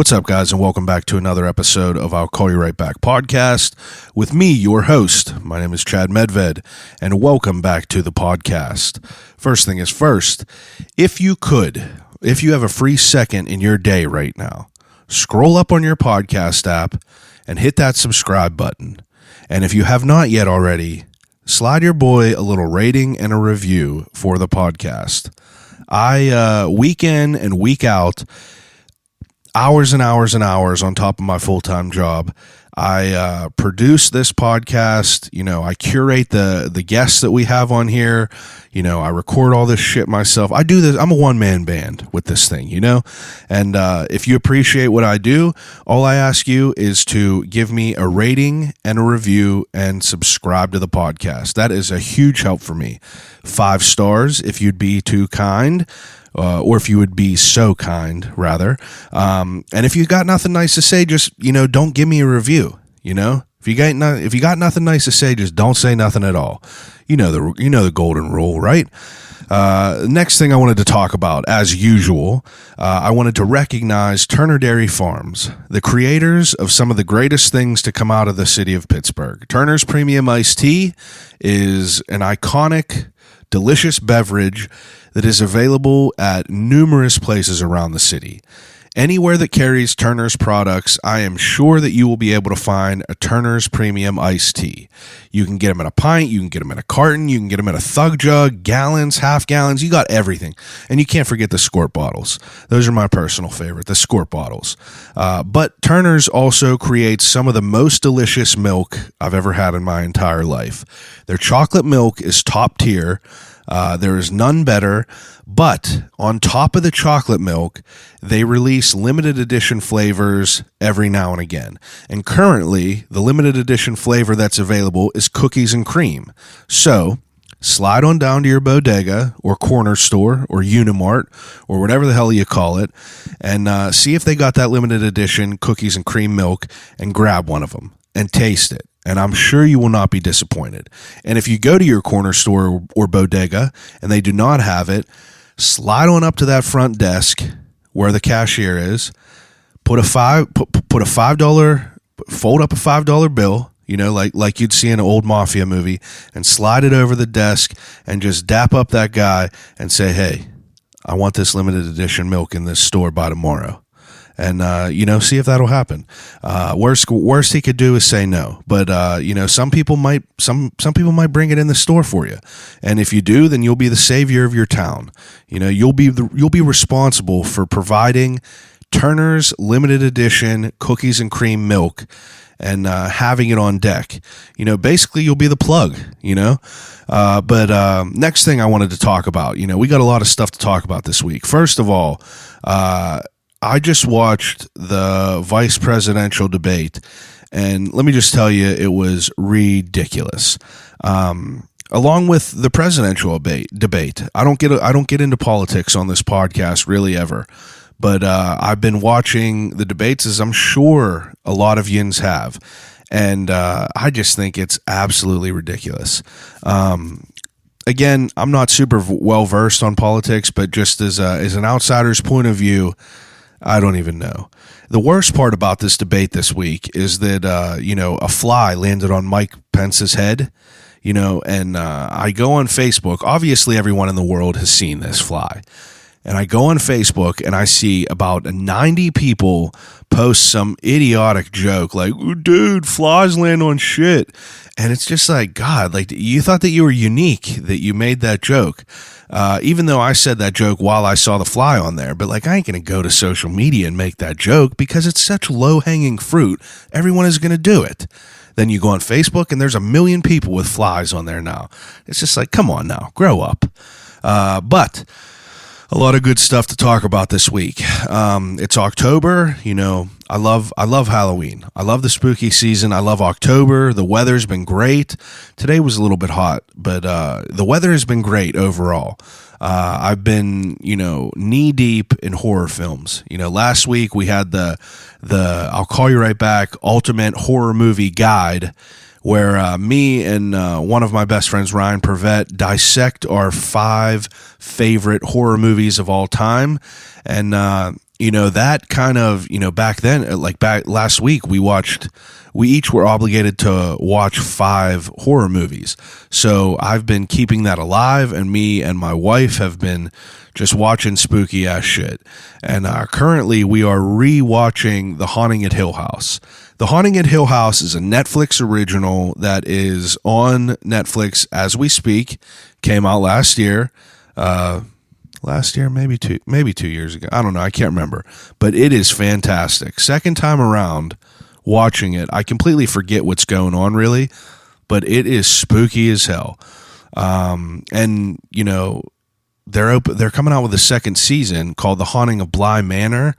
What's up, guys, and welcome back to another episode of I'll Call You Right Back podcast with me, your host. My name is Chad Medved, and welcome back to the podcast. First thing is first, if you have a free second in your day right now, scroll up on your podcast app and hit that subscribe button. And if you have not yet already, slide your boy a little rating and a review for the podcast. I, week in and week out, hours and hours and hours on top of my full-time job, I produce this podcast. I curate the guests that we have on here. I record all this shit myself. I do this. I'm a one-man band with this thing, and if you appreciate what I do, all I ask you is to give me a rating and a review and subscribe to the podcast. That is a huge help for me. 5 stars if you'd be too kind. Or if you would be so kind, rather. And if you got nothing nice to say, just, don't give me a review, If you got nothing nice to say, just don't say nothing at all. The golden rule, right? Next thing I wanted to talk about, as usual, I wanted to recognize Turner Dairy Farms, the creators of some of the greatest things to come out of the city of Pittsburgh. Turner's Premium Iced Tea is an iconic, delicious beverage that is available at numerous places around the city. Anywhere that carries Turner's products, I am sure that you will be able to find a Turner's Premium Iced Tea. You can get them in a pint, you can get them in a carton, you can get them in a thug jug, gallons, half gallons, you got everything. And you can't forget the squirt bottles. Those are my personal favorite, the squirt bottles. But Turner's also creates some of the most delicious milk I've ever had in my entire life. Their chocolate milk is top tier. There is none better, but on top of the chocolate milk, they release limited edition flavors every now and again. And currently, the limited edition flavor that's available is cookies and cream. So, slide on down to your bodega or corner store or Unimart or whatever the hell you call it and see if they got that limited edition cookies and cream milk and grab one of them and taste it. And I'm sure you will not be disappointed. And if you go to your corner store or bodega and they do not have it, slide on up to that front desk where the cashier is, put a $5, fold up a $5 bill, like you'd see in an old mafia movie, and slide it over the desk and just dap up that guy and say, hey, I want this limited edition milk in this store by tomorrow. And, see if that'll happen. Worst he could do is say no. But, some people might bring it in the store for you. And if you do, then you'll be the savior of your town. You'll be responsible for providing Turner's limited edition cookies and cream milk and having it on deck. Basically you'll be the plug, But next thing I wanted to talk about, we got a lot of stuff to talk about this week. First of all, I just watched the vice presidential debate, and let me just tell you, it was ridiculous. Along with the presidential debate, I don't get into politics on this podcast really ever, but I've been watching the debates, as I'm sure a lot of yins have, and I just think it's absolutely ridiculous. Again, I'm not super well versed on politics, but just as an outsider's point of view, I don't even know. The worst part about this debate this week is that, a fly landed on Mike Pence's head, and I go on Facebook. Obviously, everyone in the world has seen this fly. And I go on Facebook and I see about 90 people post some idiotic joke like, dude, flies land on shit. And it's just like, God, like, you thought that you were unique, that you made that joke. Even though I said that joke while I saw the fly on there, but like, I ain't going to go to social media and make that joke because it's such low-hanging fruit. Everyone is going to do it. Then you go on Facebook and there's 1 million people with flies on there now. It's just like, come on now, grow up. But a lot of good stuff to talk about this week. It's October, I love Halloween. I love the spooky season. I love October. The weather's been great. Today was a little bit hot, but the weather has been great overall. I've been, knee deep in horror films. Last week we had the I'll Call You Right Back Ultimate Horror Movie Guide, where me and one of my best friends, Ryan Pervett, dissect our 5 favorite horror movies of all time. And that kind of, back then, like back last week, we each were obligated to watch 5 horror movies. So I've been keeping that alive, and me and my wife have been just watching spooky ass shit. And currently we are re-watching The Haunting at Hill House. The Haunting at Hill House is a Netflix original that is on Netflix as we speak. Came out last year. Maybe 2 years ago. I don't know. I can't remember. But it is fantastic. Second time around watching it, I completely forget what's going on, really. But it is spooky as hell. And, they're coming out with a second season called The Haunting of Bly Manor.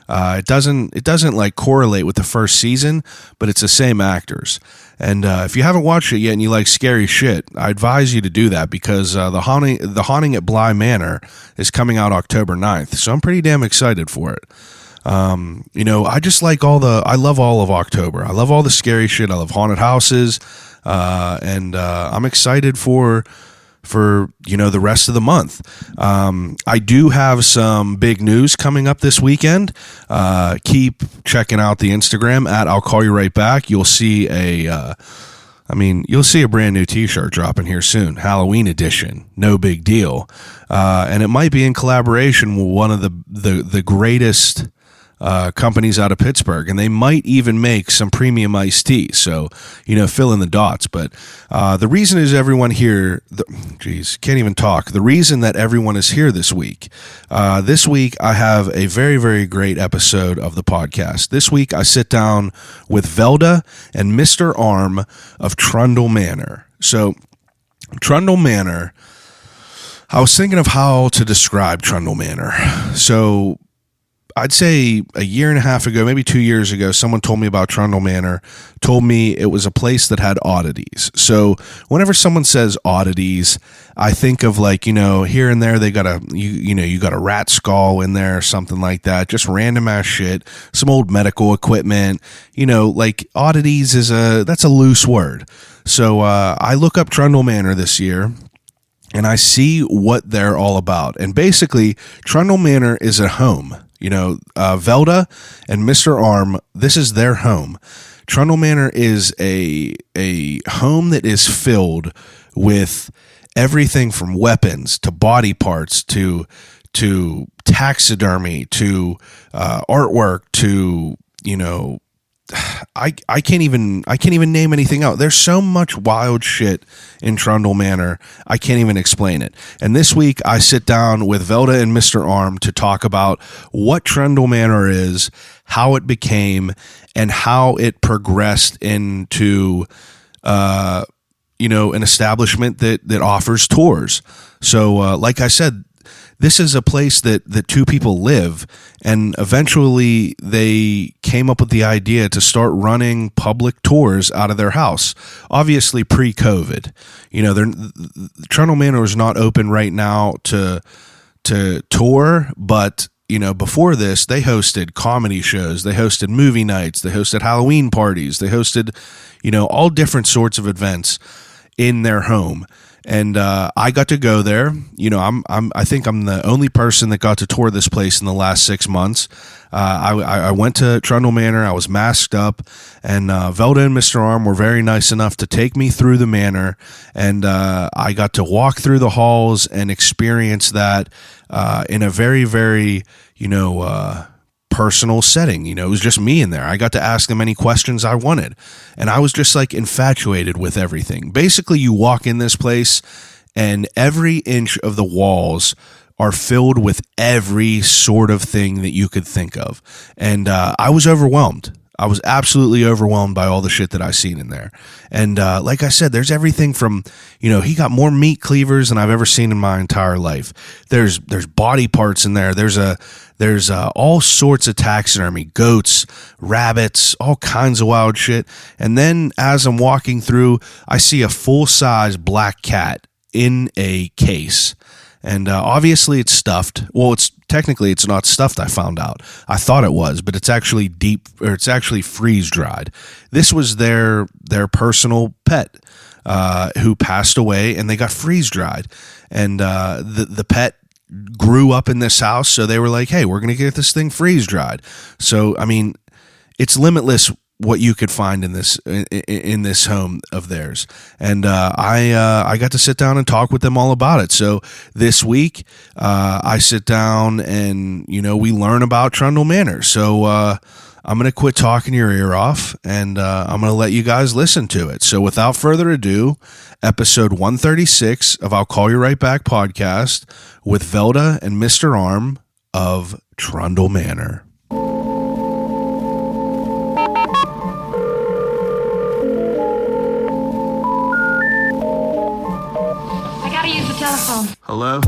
It doesn't like correlate with the first season, but it's the same actors. And if you haven't watched it yet and you like scary shit, I advise you to do that, because the Haunting at Bly Manor is coming out October 9th. So I'm pretty damn excited for it. I just like I love all of October. I love all the scary shit. I love haunted houses. And I'm excited for the rest of the month. I do have some big news coming up this weekend. Keep checking out the Instagram at I'll Call You Right Back. You'll see a brand new t-shirt dropping here soon, Halloween edition, no big deal. And it might be in collaboration with one of the greatest companies out of Pittsburgh, and they might even make some premium iced tea. So, fill in the dots. But the reason is everyone here, can't even talk. The reason that everyone is here this week I have a very, very great episode of the podcast. This week I sit down with Velda and Mr. Arm of Trundle Manor. So, Trundle Manor, I was thinking of how to describe Trundle Manor. So, I'd say a year and a half ago, maybe 2 years ago, someone told me about Trundle Manor, told me it was a place that had oddities. So whenever someone says oddities, I think of here and there they got you got a rat skull in there or something like that, just random ass shit, some old medical equipment, like oddities that's a loose word. So I look up Trundle Manor this year, and I see what they're all about. And basically, Trundle Manor is a home. Velda and Mr. Arm, this is their home. Trundle Manor is a home that is filled with everything from weapons to body parts to taxidermy to artwork to I can't even name anything out. There's so much wild shit in Trundle Manor, I can't even explain it. And this week I sit down with Velda and Mr. Arm to talk about what Trundle Manor is, how it became, and how it progressed into an establishment that offers tours. So like I said, this is a place that two people live, and eventually they came up with the idea to start running public tours out of their house. Obviously pre-COVID, Trundle Manor is not open right now to tour, but before this, they hosted comedy shows, they hosted movie nights, they hosted Halloween parties, they hosted all different sorts of events in their home. And I got to go there. I think I'm the only person that got to tour this place in the last 6 months. I went to Trundle Manor. I was masked up, and Velda and Mr. Arm were very nice enough to take me through the manor, and I got to walk through the halls and experience that in a very, very, personal setting. It was just me in there. I got to ask them any questions I wanted, and I was just infatuated with everything. Basically, you walk in this place and every inch of the walls are filled with every sort of thing that you could think of. And I was overwhelmed. I was absolutely overwhelmed by all the shit that I seen in there. And like I said, there's everything from, he got more meat cleavers than I've ever seen in my entire life. There's body parts in there. There's all sorts of taxidermy, goats, rabbits, all kinds of wild shit. And then as I'm walking through, I see a full-size black cat in a case. And obviously it's stuffed. Well, it's not stuffed, I found out. I thought it was, but it's actually it's actually freeze-dried. This was their personal pet who passed away, and they got freeze-dried. And the pet grew up in this house, so they were like, hey, we're going to get this thing freeze dried. So, I mean, it's limitless what you could find in this home of theirs. And I got to sit down and talk with them all about it. So this week, I sit down and, we learn about Trundle Manor. So I'm going to quit talking your ear off, and I'm going to let you guys listen to it. So without further ado, episode 136 of I'll Call You Right Back podcast with Velda and Mr. Arm of Trundle Manor. Telephone. Hello?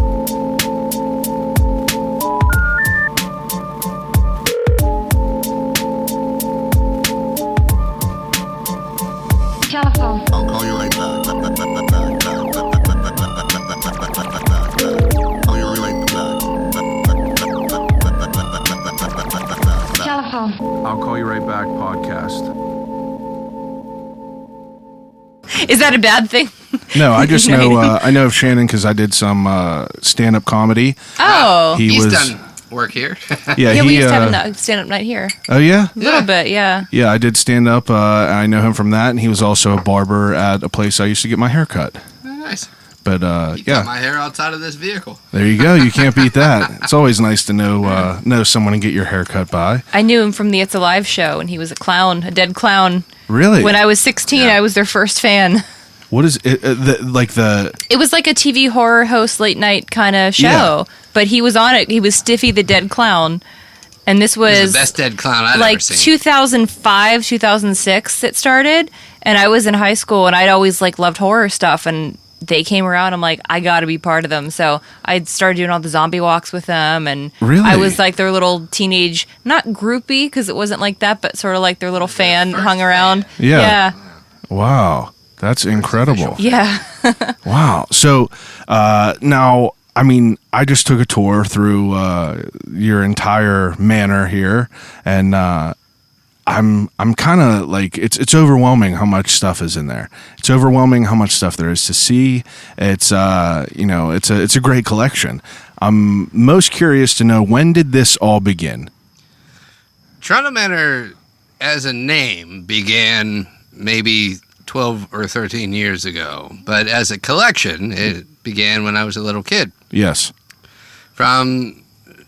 Telephone. I'll call you right back. Call you right back. Telephone. I'll Call You Right Back podcast. Is that a bad thing? No, I just know I know of Shannon because I did some stand-up comedy. Oh. He's done work here. Yeah, We used to have a stand-up night here. Oh, yeah? A little bit, yeah. Yeah, I did stand-up. I know him from that, and he was also a barber at a place I used to get my hair cut. Nice. But, He yeah. cut my hair outside of this vehicle. There you go. You can't beat that. It's always nice to know someone and get your hair cut by. I knew him from the It's Alive show, and he was a clown, a dead clown. Really? When I was 16, Yeah. I was their first fan. What is it? It was like a TV horror host late night kind of show, Yeah. but he was on it. He was Stiffy the Dead Clown, and this was He's the best dead clown I've like ever seen. 2005, 2006 it started, and I was in high school, and I'd always loved horror stuff, and they came around. I'm like, I got to be part of them. So I started doing all the zombie walks with them, and Really? I was like their little teenage, not groupie because it wasn't like that, but sort of like their little fan, hung around. Yeah. Wow. That's incredible. Yeah. Wow. So now, I mean, I just took a tour through your entire manor here, and I'm kind of like it's overwhelming how much stuff is in there. It's overwhelming how much stuff there is to see. It's it's a great collection. I'm most curious to know, when did this all begin? Trundle Manor, as a name, began maybe 12 or 13 years ago. But as a collection, it began when I was a little kid. Yes. From,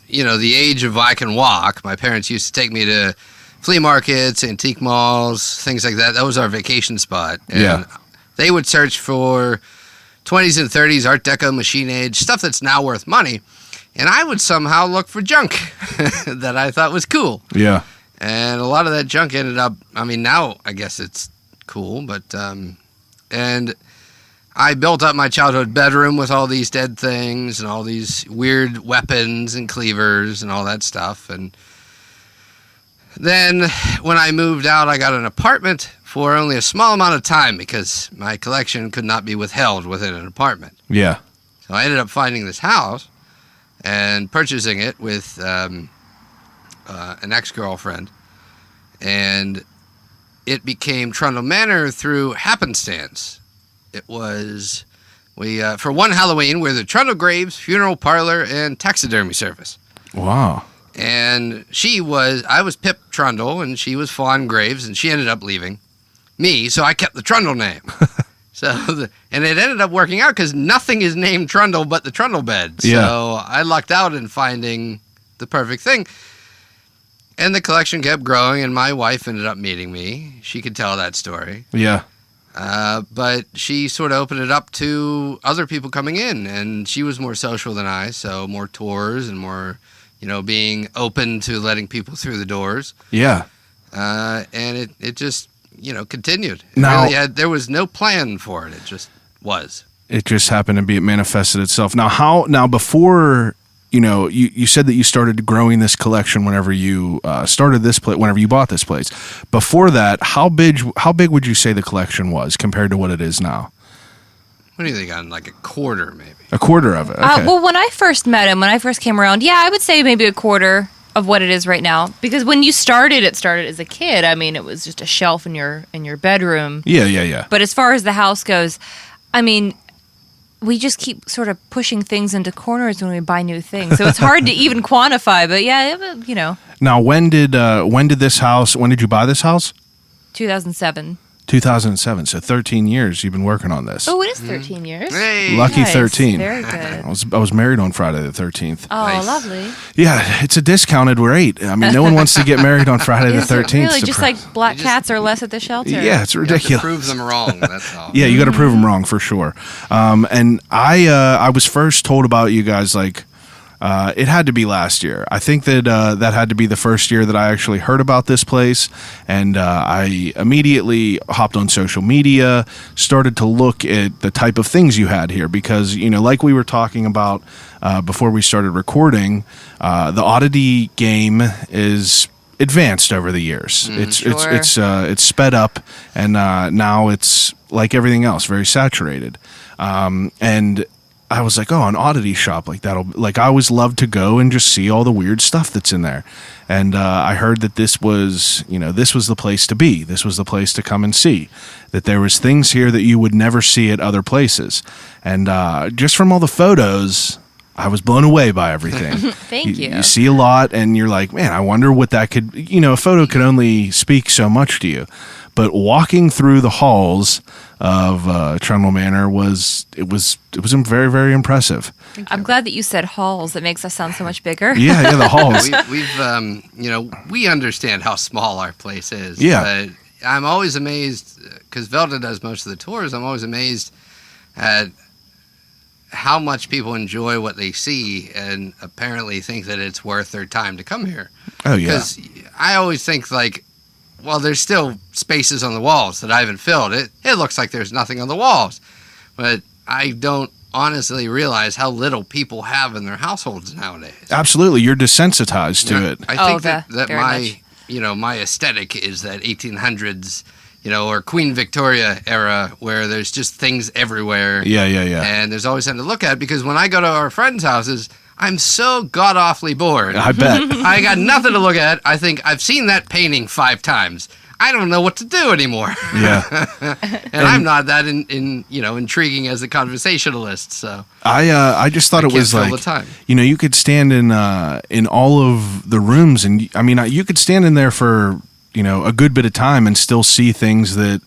the age of I can walk, my parents used to take me to flea markets, antique malls, things like that. That was our vacation spot. And Yeah. they would search for 20s and 30s Art Deco, Machine Age, stuff that's now worth money. And I would somehow look for junk that I thought was cool. Yeah. And a lot of that junk ended up, now I guess it's cool, but, and I built up my childhood bedroom with all these dead things and all these weird weapons and cleavers and all that stuff. And then when I moved out, I got an apartment for only a small amount of time because my collection could not be withheld within an apartment. Yeah. So I ended up finding this house and purchasing it with an ex-girlfriend. And it became Trundle Manor through happenstance. It was, for one Halloween, we're the Trundle Graves Funeral Parlor and Taxidermy Service. Wow. And I was Pip Trundle, and she was Fawn Graves, and she ended up leaving me, so I kept the Trundle name. And it ended up working out because nothing is named Trundle but the Trundle bed. So Yeah. I lucked out in finding the perfect thing. And the collection kept growing, and my wife ended up meeting me. She could tell that story. Yeah. But she sort of opened it up to other people coming in, and she was more social than I, so more tours and more, being open to letting people through the doors. Yeah. And it just, continued. There was no plan for it. It just was. It just happened to be, it manifested itself. Now before, you said that you started growing this collection whenever you started this place, whenever you bought this place. Before that, how big would you say the collection was compared to what it is now? What do you think, on like a quarter maybe? A quarter of it. Okay. Well, when I first met him, when I first came around, I would say maybe a quarter of what it is right now. Because when you started, it started as a kid. It was just a shelf in your bedroom. Yeah. But as far as the house goes, we just keep sort of pushing things into corners when we buy new things. So it's hard to even quantify, but yeah, you know. Now, when did you buy this house? 2007. 2007. So 13 years you've been working on this. Oh, it is 13 years. Hey. Lucky Nice. 13. Very good. I was married on Friday the 13th. Oh, Nice. lovely. Yeah, it's a discounted rate. I mean, no one wants to get married on Friday the Is it 13th. really just like black You just- cats are less at the shelter? Yeah, it's You have to ridiculous. prove them wrong. That's all. Yeah, you got to prove them wrong for sure. And I was first told about you guys like it had to be last year. I think that that had to be the first year that I actually heard about this place, and I immediately hopped on social media, started to look at the type of things you had here because like we were talking about before we started recording, the oddity game is advanced over the years. It's sped up, and now it's like everything else, very saturated. And I was like, an oddity shop I always love to go and just see all the weird stuff that's in there. And I heard that this was the place to be. This was the place to come and see. That there was things here that you would never see at other places. And just from all the photos, I was blown away by everything. Thank you. You see a lot, and you're like, man, I wonder what that could. A photo could only speak so much to you. But walking through the halls of Trundle Manor was very, very impressive. I'm glad that you said halls. It makes us sound so much bigger. Yeah, the halls. We understand how small our place is. Yeah. But I'm always amazed because Velda does most of the tours. I'm always amazed at how much people enjoy what they see and apparently think that it's worth their time to come here. Oh yeah. Because I always think well, there's still spaces on the walls that I haven't filled. It looks like there's nothing on the walls. But I don't honestly realize how little people have in their households nowadays. Absolutely. You're desensitized to it. I think that very my, much. My aesthetic is that 1800s, or Queen Victoria era where there's just things everywhere. Yeah. And there's always something to look at because when I go to our friends' houses, I'm so god-awfully bored. I bet. I got nothing to look at. I think I've seen that painting 5 times. I don't know what to do anymore. Yeah. and I'm not that intriguing as a conversationalist. So I just thought it was fill like the time. You could stand in all of the rooms, and I mean you could stand in there for a good bit of time and still see things that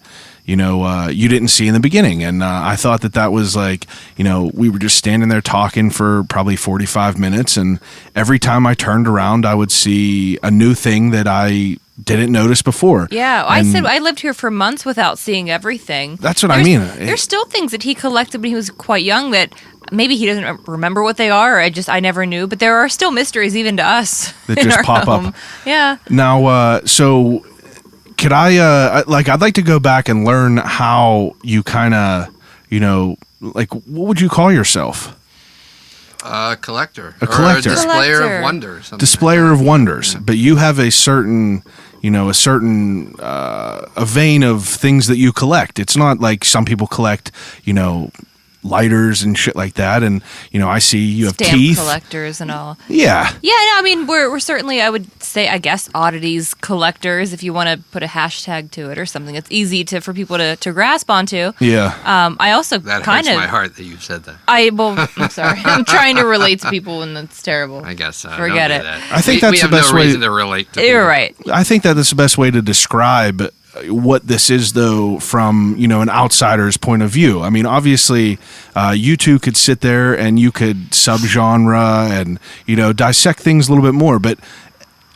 you didn't see in the beginning. And I thought that was like, we were just standing there talking for probably 45 minutes. And every time I turned around, I would see a new thing that I didn't notice before. Yeah, I said I lived here for months without seeing everything. That's what I mean. There's still things that he collected when he was quite young that maybe he doesn't remember what they are, or I never knew. But there are still mysteries even to us That in just our pop up. home. Yeah. Now, so could I'd like to go back and learn how you kind of, what would you call yourself? A collector. A collector. Or a displayer Collector. of wonders. something Displayer like of wonders, but you have a certain a vein of things that you collect. It's not like some people collect lighters and shit like that, and I see you have Stamp teeth collectors and all. Yeah. Yeah, no, I mean we're certainly, I would say, I guess, oddities collectors, if you want to put a hashtag to it or something. It's easy for people to grasp onto. Yeah. I also That kind hurts of my heart that you said that. I'm sorry. I'm trying to relate to people and that's terrible. I guess. Forget don't it. do that. I think we that's the have best no way- reason to relate to You're people. right. I think that that's the best way to describe what this is, though, from an outsider's point of view. I mean, obviously, you two could sit there and you could subgenre and dissect things a little bit more, but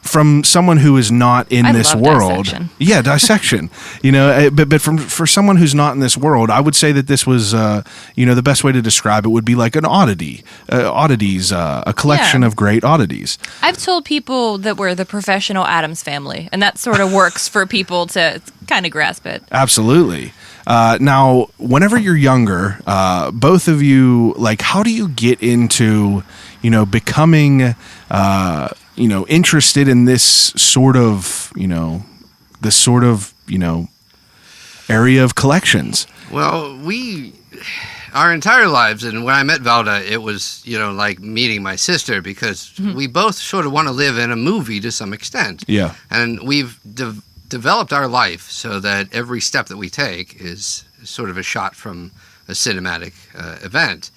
from someone who is not in I this love world, dissection. yeah, dissection. But for someone who's not in this world, I would say that this was, the best way to describe it would be like an oddities, a collection Yeah. of great oddities. I've told people that we're the professional Addams family, and that sort of works for people to kind of grasp it. Absolutely. Now, whenever you're younger, both of you, how do you get into, becoming, interested in this sort of, area of collections? Well, our entire lives, and when I met Velda, it was, like meeting my sister because we both sort of want to live in a movie to some extent. Yeah. And we've developed our life so that every step that we take is sort of a shot from a cinematic event.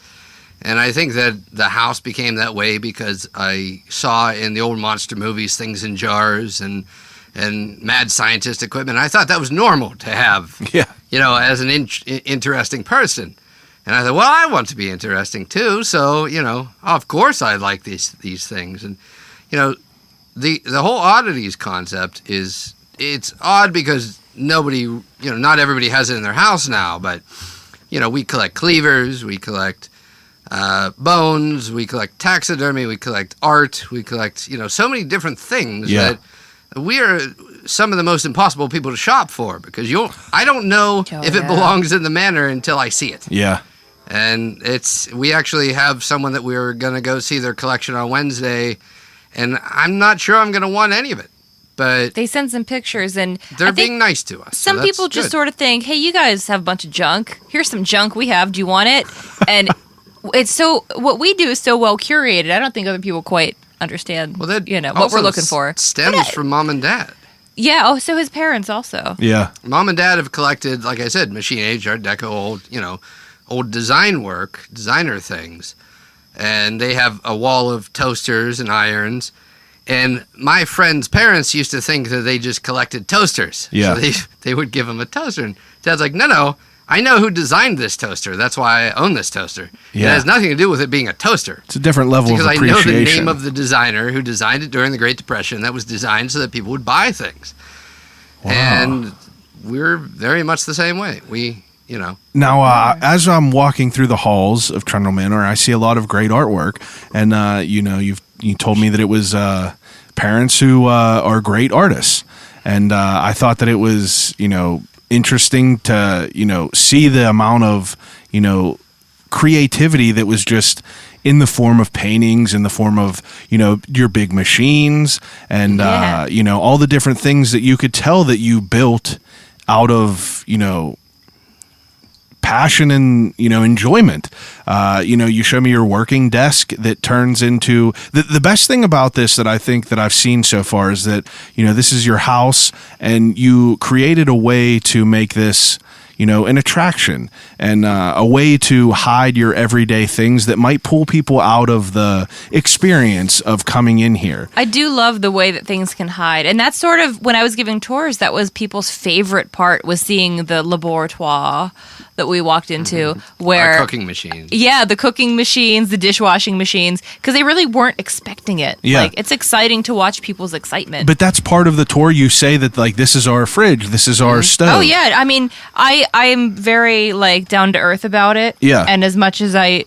And I think that the house became that way because I saw in the old monster movies things in jars and mad scientist equipment. I thought that was normal to have, as an interesting person. And I thought, well, I want to be interesting too. So, of course I like these things. And, the whole oddities concept it's odd because nobody, not everybody has it in their house now. But, we collect cleavers, we collect bones, we collect taxidermy, we collect art, we collect, so many different things that we are some of the most impossible people to shop for because I don't know if it belongs in the manor until I see it. Yeah. And we actually have someone that we're going to go see their collection on Wednesday, and I'm not sure I'm going to want any of it. But they send some pictures, and they're being nice to us. Some people just sort of think, hey, you guys have a bunch of junk. Here's some junk we have. Do you want it? And what we do is so well curated. I don't think other people quite understand what we're looking for. Stems from mom and dad. Yeah. Oh, so his parents also. Yeah. Mom and dad have collected, like I said, machine age, Art Deco, old designer things. And they have a wall of toasters and irons. And my friend's parents used to think that they just collected toasters. Yeah. So they would give him a toaster. And Dad's like, no, I know who designed this toaster. That's why I own this toaster. Yeah. It has nothing to do with it being a toaster. It's a different level of appreciation. Because I know the name of the designer who designed it during the Great Depression. That was designed so that people would buy things. Wow. And we're very much the same way. Now, as I'm walking through the halls of Trundle Manor, I see a lot of great artwork. And, you told me that it was parents who are great artists. And I thought that it was, interesting to, see the amount of, creativity that was just in the form of paintings, in the form of, your big machines and, all the different things that you could tell that you built out of, passion and enjoyment. You show me your working desk that turns into the best thing about this that I think that I've seen so far is that this is your house and you created a way to make this an attraction and a way to hide your everyday things that might pull people out of the experience of coming in here. I do love the way that things can hide. And that's sort of, when I was giving tours, that was people's favorite part, was seeing the laboratoire that we walked into, where our cooking machines. Yeah, the cooking machines, the dishwashing machines, because they really weren't expecting it. Yeah. Like, it's exciting to watch people's excitement. But that's part of the tour. You say that, like, this is our fridge, this is our stove. Oh yeah, I mean, I'm very down to earth about it. Yeah. And as much as I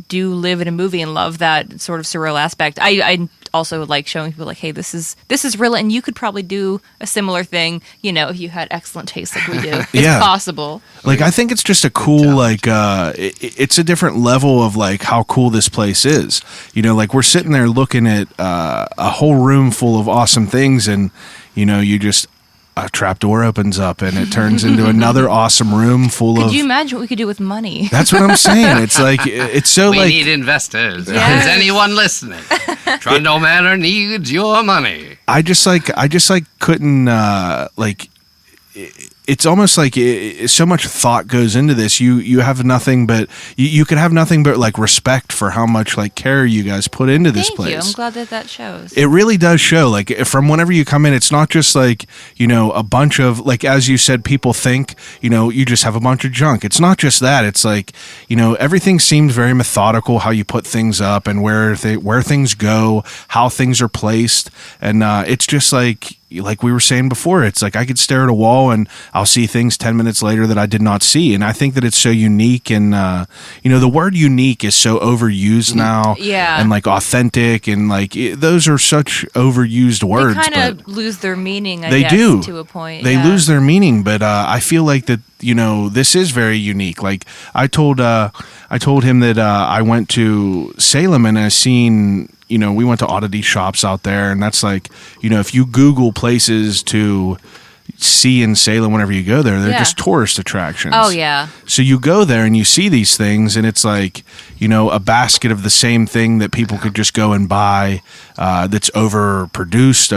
do live in a movie and love that sort of surreal aspect, I also like showing people hey, this is real, and you could probably do a similar thing, if you had excellent taste like we do. It's possible. Like, I think it's just a cool, it's a different level of how cool this place is. We're sitting there looking at a whole room full of awesome things, and you just a trap door opens up and it turns into another awesome room full of... Could you imagine what we could do with money? That's what I'm saying. It's it's so we need investors. Yes. Is anyone listening? Trundle Manor needs your money. I just couldn't it's almost like so much thought goes into this. You have nothing but you could have nothing but respect for how much care you guys put into this place. Thank you. I'm glad that shows. It really does show. From whenever you come in, it's not just a bunch of as you said, people think you just have a bunch of junk. It's not just that. It's everything seems very methodical. How you put things up and where things go, how things are placed, and it's just like we were saying before, it's I could stare at a wall and I'll see things 10 minutes later that I did not see. And I think that it's so unique. And, the word unique is so overused now. Yeah. And authentic and those are such overused words. They kind of lose their meaning, I guess, do. To a point. They lose their meaning. But I feel that, this is very unique. I told him that I went to Salem and I seen... we went to oddity shops out there, and that's if you Google places to see in Salem whenever you go there, they're just tourist attractions. Oh, yeah. So you go there and you see these things, and it's a basket of the same thing that people could just go and buy that's overproduced,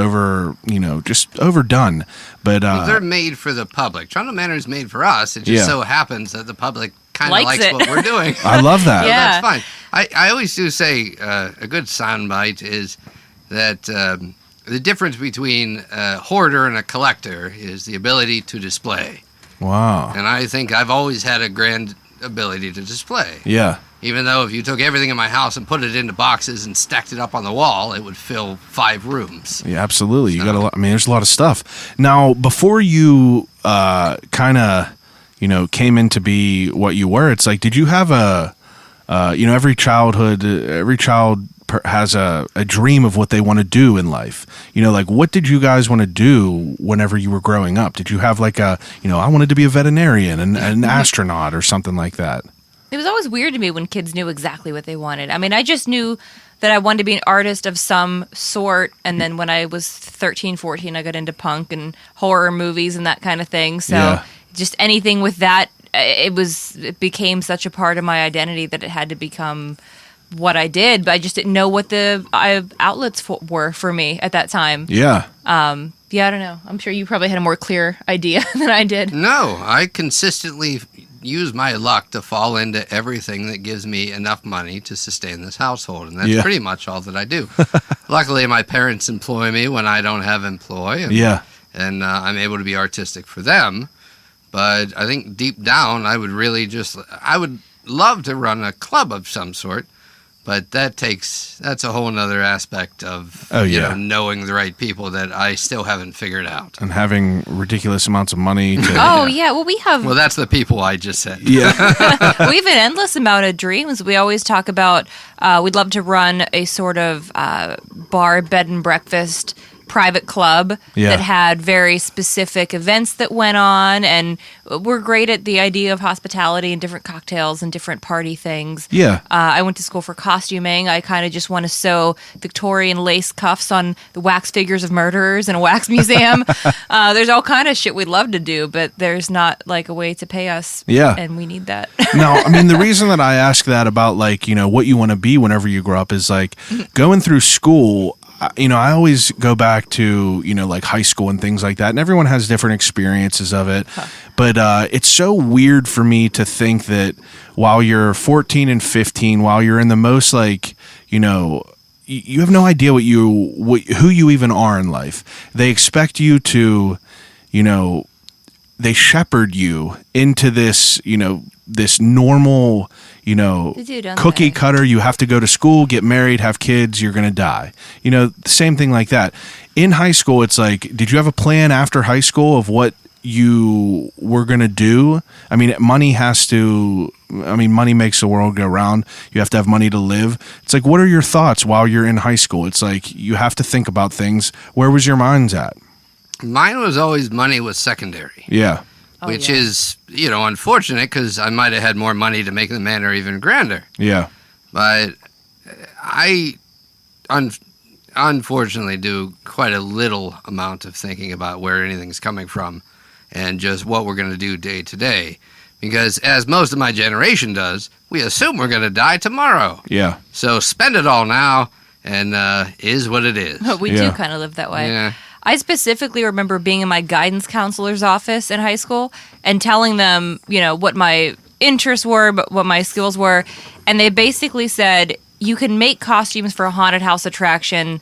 just overdone. But they're made for the public. Trundle Manor is made for us. It just so happens that the public kind of likes what we're doing. I love that. Yeah. That's fine. I always do say a good soundbite is that the difference between a hoarder and a collector is the ability to display. Wow. And I think I've always had a grand ability to display. Yeah. Even though if you took everything in my house and put it into boxes and stacked it up on the wall, it would fill 5 rooms. Yeah, absolutely. You got a lot. I mean, there's a lot of stuff. Now, before you kind of, came in to be what you were, it's like, did you have every child has a dream of what they want to do in life. Like, what did you guys want to do whenever you were growing up? Did you have like I wanted to be a veterinarian and an astronaut or something like that? It was always weird to me when kids knew exactly what they wanted. I mean, I just knew that I wanted to be an artist of some sort. And then when I was 13, 14, I got into punk and horror movies and that kind of thing. So just anything with that, it became such a part of my identity that it had to become what I did. But I just didn't know what the outlets were for me at that time. Yeah. I don't know. I'm sure you probably had a more clear idea than I did. No, I consistently use my luck to fall into everything that gives me enough money to sustain this household, and that's pretty much all that I do. Luckily, my parents employ me when I don't have employ, and I'm able to be artistic for them. But I think deep down, I would love to run a club of some sort. But that's a whole nother aspect of knowing the right people that I still haven't figured out. And having ridiculous amounts of money. Well, that's the people I just said. Yeah. We have an endless amount of dreams. We always talk about we'd love to run a sort of bar, bed and breakfast private club that had very specific events that went on, and we're great at the idea of hospitality and different cocktails and different party things. I went to school for costuming. I kind of just want to sew Victorian lace cuffs on the wax figures of murderers in a wax museum. There's all kind of shit we'd love to do, but there's not like a way to pay us, and we need that. Now, I mean, the reason that I ask that about like what you want to be whenever you grow up is like going through school. I always go back to, like high school and things like that, and everyone has different experiences of it. But it's so weird for me to think that while you're 14 and 15, while you're in the most like, you have no idea who you even are in life. They expect you to, they shepherd you into this, this normal, cookie cutter. You have to go to school, get married, have kids, you're going to die. The same thing like that. In high school, it's like, did you have a plan after high school of what you were going to do? I mean, money makes the world go round. You have to have money to live. It's like, what are your thoughts while you're in high school? It's like, you have to think about things. Where was your minds at? Mine was always money was secondary. Yeah. Which is, unfortunate because I might have had more money to make the manor even grander. Yeah. But I unfortunately do quite a little amount of thinking about where anything's coming from and just what we're going to do day to day. Because as most of my generation does, we assume we're going to die tomorrow. Yeah. So spend it all now and is what it is. We do kind of live that way. Yeah. I specifically remember being in my guidance counselor's office in high school and telling them, what my interests were, but what my skills were. And they basically said, you can make costumes for a haunted house attraction,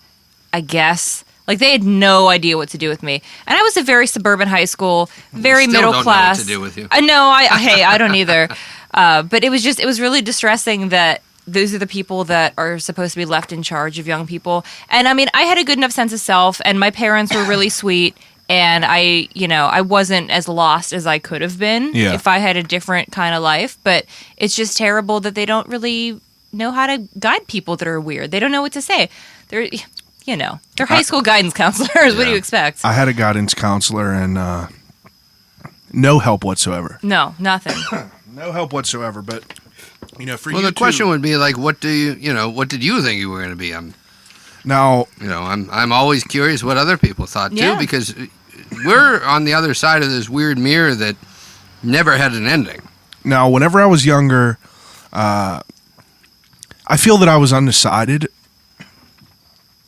I guess. Like, they had no idea what to do with me. And I was a very suburban high school, very middle class. Still don't know what to do with you. I don't either. But it was really distressing that those are the people that are supposed to be left in charge of young people. And I mean, I had a good enough sense of self, and my parents were really sweet, and I wasn't as lost as I could have been if I had a different kind of life. But it's just terrible that they don't really know how to guide people that are weird. They don't know what to say. They're high school guidance counselors. What do you expect? I had a guidance counselor, and no help whatsoever. No, nothing. No help whatsoever, but... the question would be like, what did you think you were going to be? I'm always curious what other people thought too, because we're on the other side of this weird mirror that never had an ending. Now, whenever I was younger, I feel that I was undecided.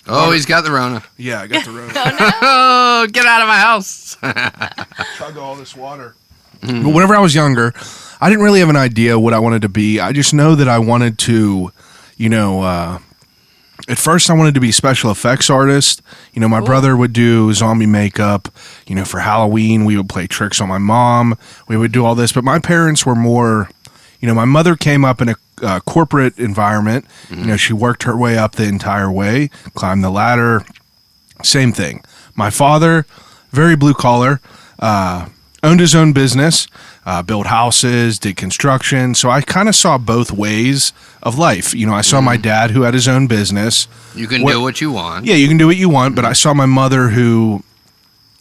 Oh, he's got the Rona. Yeah, I got the Rona. Oh, get out of my house. Chug all this water. But whenever I was younger, I didn't really have an idea what I wanted to be. I just know that I wanted to, at first I wanted to be special effects artist. My brother would do zombie makeup. For Halloween, we would play tricks on my mom. We would do all this. But my parents were more, my mother came up in a corporate environment. She worked her way up the entire way, climbed the ladder. Same thing. My father, very blue collar, owned his own business, built houses, did construction. So I kind of saw both ways of life. I saw my dad who had his own business. You can do what you want. Yeah, you can do what you want. But I saw my mother who,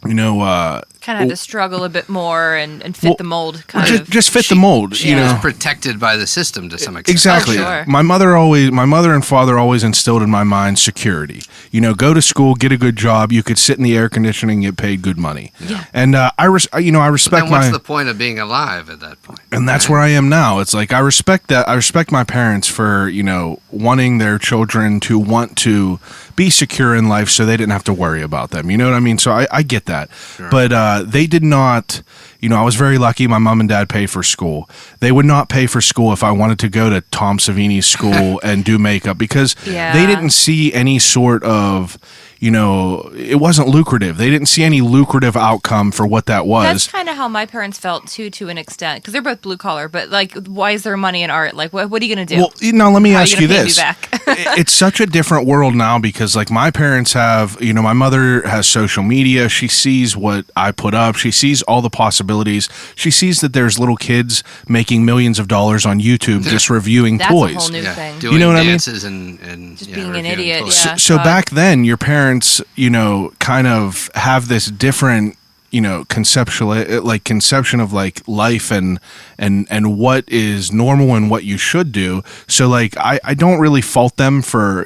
kind of had to struggle a bit more and fit the mold. Just fit the mold. She was protected by the system to some extent. Exactly. Sure. My mother and father always instilled in my mind security. Go to school, get a good job. You could sit in the air conditioning, and get paid good money. Yeah. And I respect then what's the point of being alive at that point? And that's where I am now. It's like I respect that. I respect my parents for wanting their children to want to be secure in life, so they didn't have to worry about them. You know what I mean? So I get that. Sure. But they did not. I was very lucky. My mom and dad paid for school. They would not pay for school if I wanted to go to Tom Savini's school and do makeup because they didn't see any sort of, it wasn't lucrative. They didn't see any lucrative outcome for what that was. That's kind of how my parents felt too, to an extent, because they're both blue collar. But why is there money in art? What are you going to do? Well, now let me How ask are you you gonna this: pay me back? it's such a different world now because, my parents have, my mother has social media. She sees what I put up. She sees all the possibilities. She sees that there's little kids making millions of dollars on YouTube just reviewing That's toys. a whole new thing. Doing what dances and Just being an reviewing idiot, toys. yeah. So back then, your parents, kind of have this different, conception of life and what is normal and what you should do. So I don't really fault them for,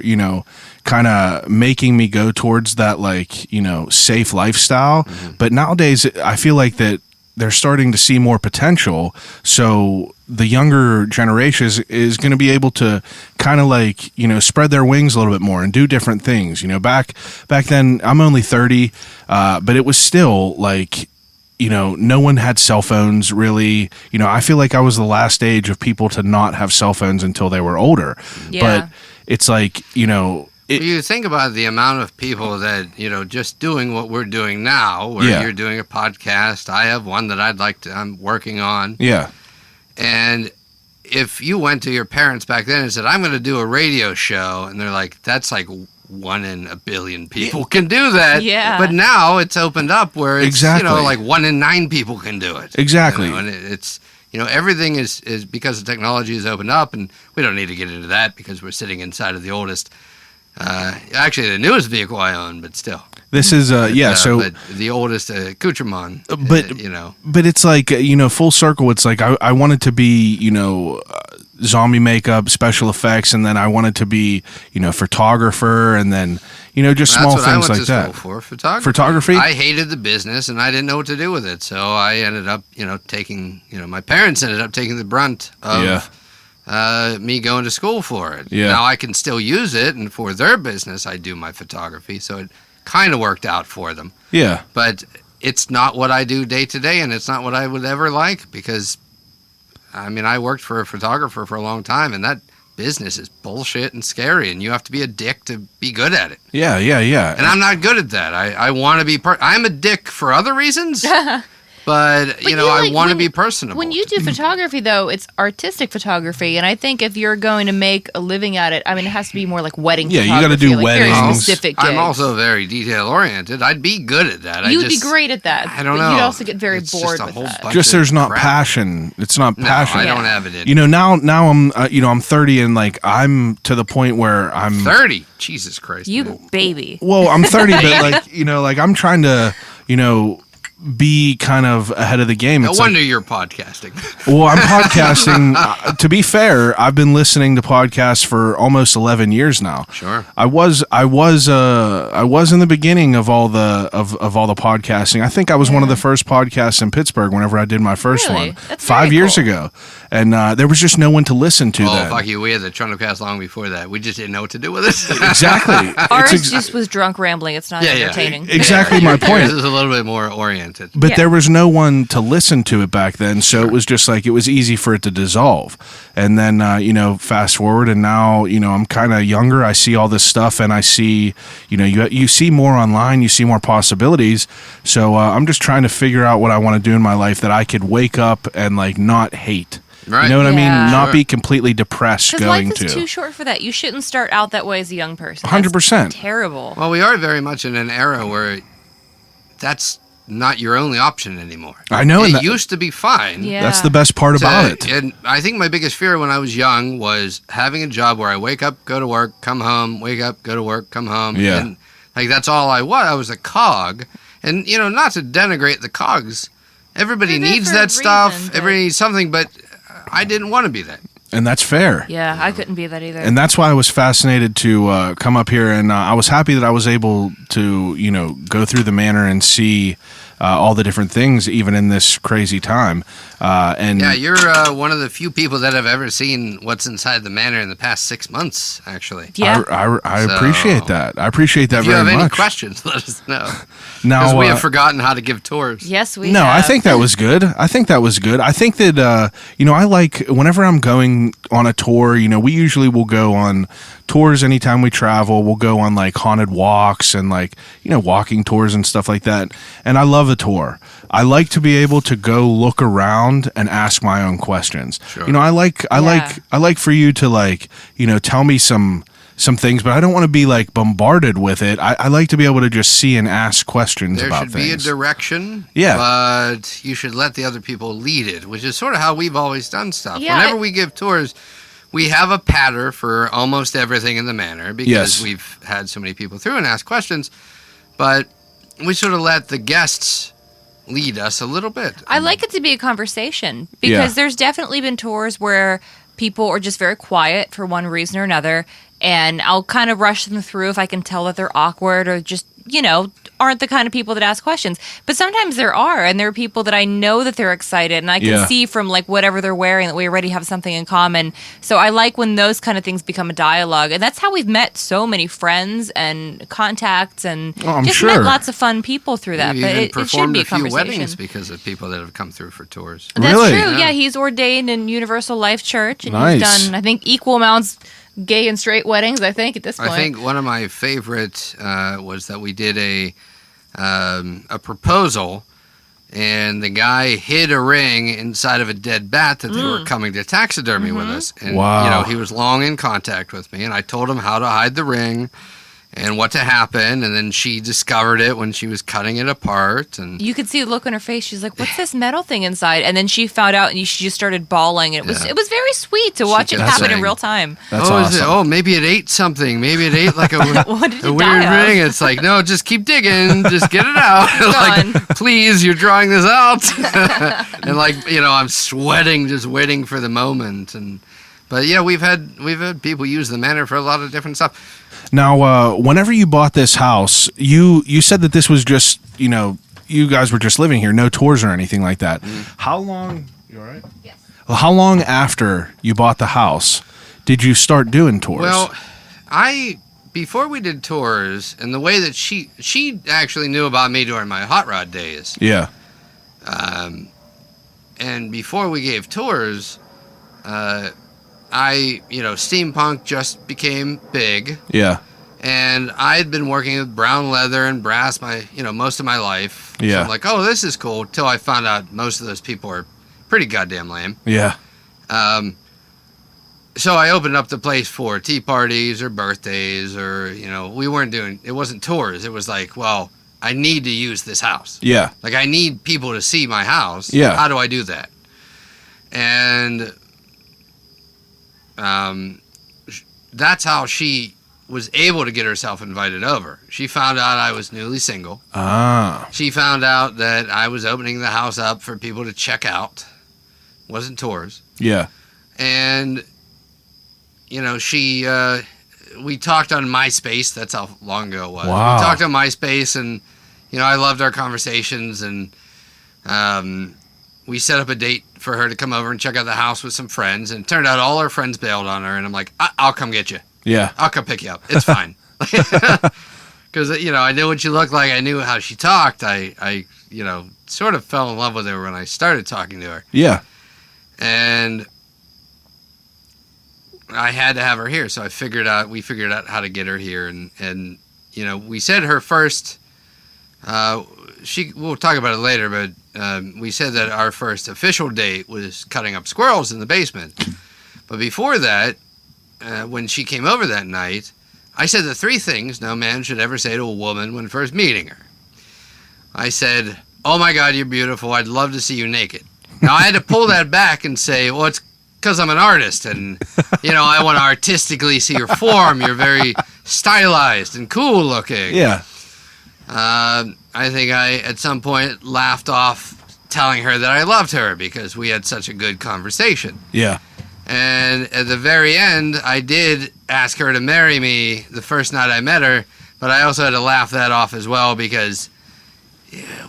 kind of making me go towards that safe lifestyle. Mm-hmm. But nowadays I feel like that they're starting to see more potential. So the younger generation is going to be able to kind of spread their wings a little bit more and do different things. Back then, I'm only 30, but it was still no one had cell phones really. I feel like I was the last age of people to not have cell phones until they were older. Yeah. But it's you think about the amount of people that, just doing what we're doing now, where you're doing a podcast. I have one that I'm working on. Yeah. And if you went to your parents back then and said, I'm going to do a radio show, and they're like, that's like 1 in a billion people can do that. Yeah. But now it's opened up where it's, Exactly. 1 in 9 people can do it. Exactly. And it's, everything is because the technology has opened up, and we don't need to get into that because we're sitting inside of the oldest, actually the newest vehicle I own, but still. This is so but the oldest accoutrement, but it's full circle. It's I wanted to be zombie makeup, special effects, and then I wanted to be photographer, and then just small that's what things I went like to that. School for Photography. I hated the business and I didn't know what to do with it, so I ended up taking my parents ended up taking the brunt of me going to school for it. Yeah. Now I can still use it, and for their business I do my photography, so it kind of worked out for them. Yeah. But it's not what I do day to day, and it's not what I would ever like, because I worked for a photographer for a long time, and that business is bullshit and scary, and you have to be a dick to be good at it. Yeah. And I'm not good at that. I want to be I'm a dick for other reasons. But I want to be personable. When you do photography, though, it's artistic photography, and I think if you're going to make a living at it, it has to be more like wedding photography. Yeah, you got to do very weddings. specific gigs. I'm also very detail-oriented. I'd be good at that. You would be great at that. I don't but know. You'd also get very It's bored just a with whole that. bunch Just of there's not crap. passion. It's not passion. I Yeah. don't have it in. Now I'm I'm 30 and I'm to the point where I'm 30. Jesus Christ. You man. baby. Well, I'm 30, but I'm trying to be kind of ahead of the game. No It's wonder you're podcasting. well, I'm podcasting. To be fair, I've been listening to podcasts for almost 11 years now. Sure. I was in the beginning of all the all the podcasting. I think I was one of the first podcasts in Pittsburgh whenever I did my first Really? one That's 5 very years cool. ago, and there was just no one to listen to. Oh, then. fuck you. We had the Trundle cast long before that. We just didn't know what to do with it. Exactly. Ours It's just was drunk rambling. It's not Yeah, yeah. entertaining. exactly my point. This is a little bit more oriented. granted. But Yeah. there was no one to listen to it back then, so it was just like it was easy for it to dissolve. And then, fast forward, and now, I'm kind of younger. I see all this stuff, and I see, you see more online, you see more possibilities. So I'm just trying to figure out what I want to do in my life that I could wake up and like not hate. Right. You know what I mean? Yeah. Not Sure. be completely depressed Because going life is to. too short for that. You shouldn't start out that way as a young person. 100%. That's terrible. Well, we are very much in an era where that's not your only option anymore. I know, and It that- used to be fine. Yeah. That's the best part about it. And I think my biggest fear when I was young was having a job where I wake up, go to work, come home, wake up, go to work, come home. Yeah. And like that's all I was. I was a cog. And not to denigrate the cogs. Everybody They're there needs for a that stuff. reason, but- Everybody needs something, but I didn't want to be that. And that's fair. Yeah, I couldn't be that either. And that's why I was fascinated to come up here, and I was happy that I was able to, go through the manor and see all the different things, even in this crazy time. And Yeah, you're one of the few people that have ever seen what's inside the manor in the past 6 months, actually. yeah. I So- appreciate that. I appreciate that If you very have any much. questions, let us know. Now, Because we have forgotten how to give tours. Yes, we no, I have. think that was good. I think that, I like whenever I'm going on a tour, we usually will go on tours anytime we travel. We'll go on like haunted walks and like, walking tours and stuff like that. And I love a tour. I like to be able to go look around and ask my own questions. Sure. I like for you to like, tell me some things, but I don't want to be like bombarded with it. I like to be able to just see and ask questions There about should be a things. direction, Yeah. but you should let the other people lead it, which is sort of how we've always done stuff. Yeah, Whenever we give tours, we have a pattern for almost everything in the manor because Yes. we've had so many people through and ask questions, but we sort of let the guests lead us a little bit. I like it to be a conversation because there's definitely been tours where people are just very quiet for one reason or another, and I'll kind of rush them through if I can tell that they're awkward or just, aren't the kind of people that ask questions. But sometimes there are, and there are people that I know that they're excited, and I can Yeah. see from like whatever they're wearing that we already have something in common. So I like when those kind of things become a dialogue, and that's how we've met so many friends and contacts and Oh, I'm just sure. met lots of fun people through that. We've But even it should performed be a a few conversation. weddings because of people that have come through for tours. That's Really? true. Yeah. Yeah, he's ordained in Universal Life Church, and Nice. he's done, I think, equal amounts gay and straight weddings. I think at this point. I think one of my favorite was that we did a proposal, and the guy hid a ring inside of a dead bat that they were coming to taxidermy with us. And, Wow. he was long in contact with me, and I told him how to hide the ring and what to happen, and then she discovered it when she was cutting it apart. And You could see the look on her face. She's like, "What's this metal thing inside?" And then she found out, and she just started bawling. And Yeah. it was very sweet to watch it kept happen in saying- real time. That's is it? awesome. Oh, maybe it ate something. Maybe it ate like a, What did a you weird die of? ring. It's like, no, just keep digging. Just get it out. Gone. Like, please, you're drawing this out. And like, I'm sweating just waiting for the moment. But yeah, we've had people use the manor for a lot of different stuff. Now, whenever you bought this house, you said that this was just, you guys were just living here, no tours or anything like that. How long? You all right? Yes. Well, how long after you bought the house did you start doing tours? Well, before we did tours, and the way that she actually knew about me during my hot rod days. yeah, And before we gave tours, steampunk just became big, yeah, and I had been working with brown leather and brass most of my life. So Yeah. I'm like, oh, this is cool, till I found out most of those people are pretty goddamn lame. yeah, So I opened up the place for tea parties or birthdays, or it wasn't tours. It was like, well, I need to use this house. yeah, Like, I need people to see my house. Yeah. How do I do that? And that's how she was able to get herself invited over. She found out I was newly single. ah, She found out that I was opening the house up for people to check out. Wasn't tours. yeah, And, we talked on MySpace. That's how long ago it was. Wow. We talked on MySpace, and, I loved our conversations, and we set up a date for her to come over and check out the house with some friends, and it turned out all her friends bailed on her, and I'm like, I'll come get you. yeah, I'll come pick you up. It's fine. Because, I knew what she looked like. I knew how she talked. I sort of fell in love with her when I started talking to her. Yeah. And I had to have her here, so we figured out how to get her here, and you know, we said her first. We'll talk about it later, but we said that our first official date was cutting up squirrels in the basement. But before that, when she came over that night, I said the 3 things no man should ever say to a woman when first meeting her. I said, "Oh my God, you're beautiful. I'd love to see you naked." Now I had to pull that back and say, "Well, it's because I'm an artist, and you know, I want to artistically see your form. You're very stylized and cool looking." Yeah. I think I, at some point, laughed off telling her that I loved her because we had such a good conversation. Yeah. And at the very end, I did ask her to marry me the first night I met her, but I also had to laugh that off as well because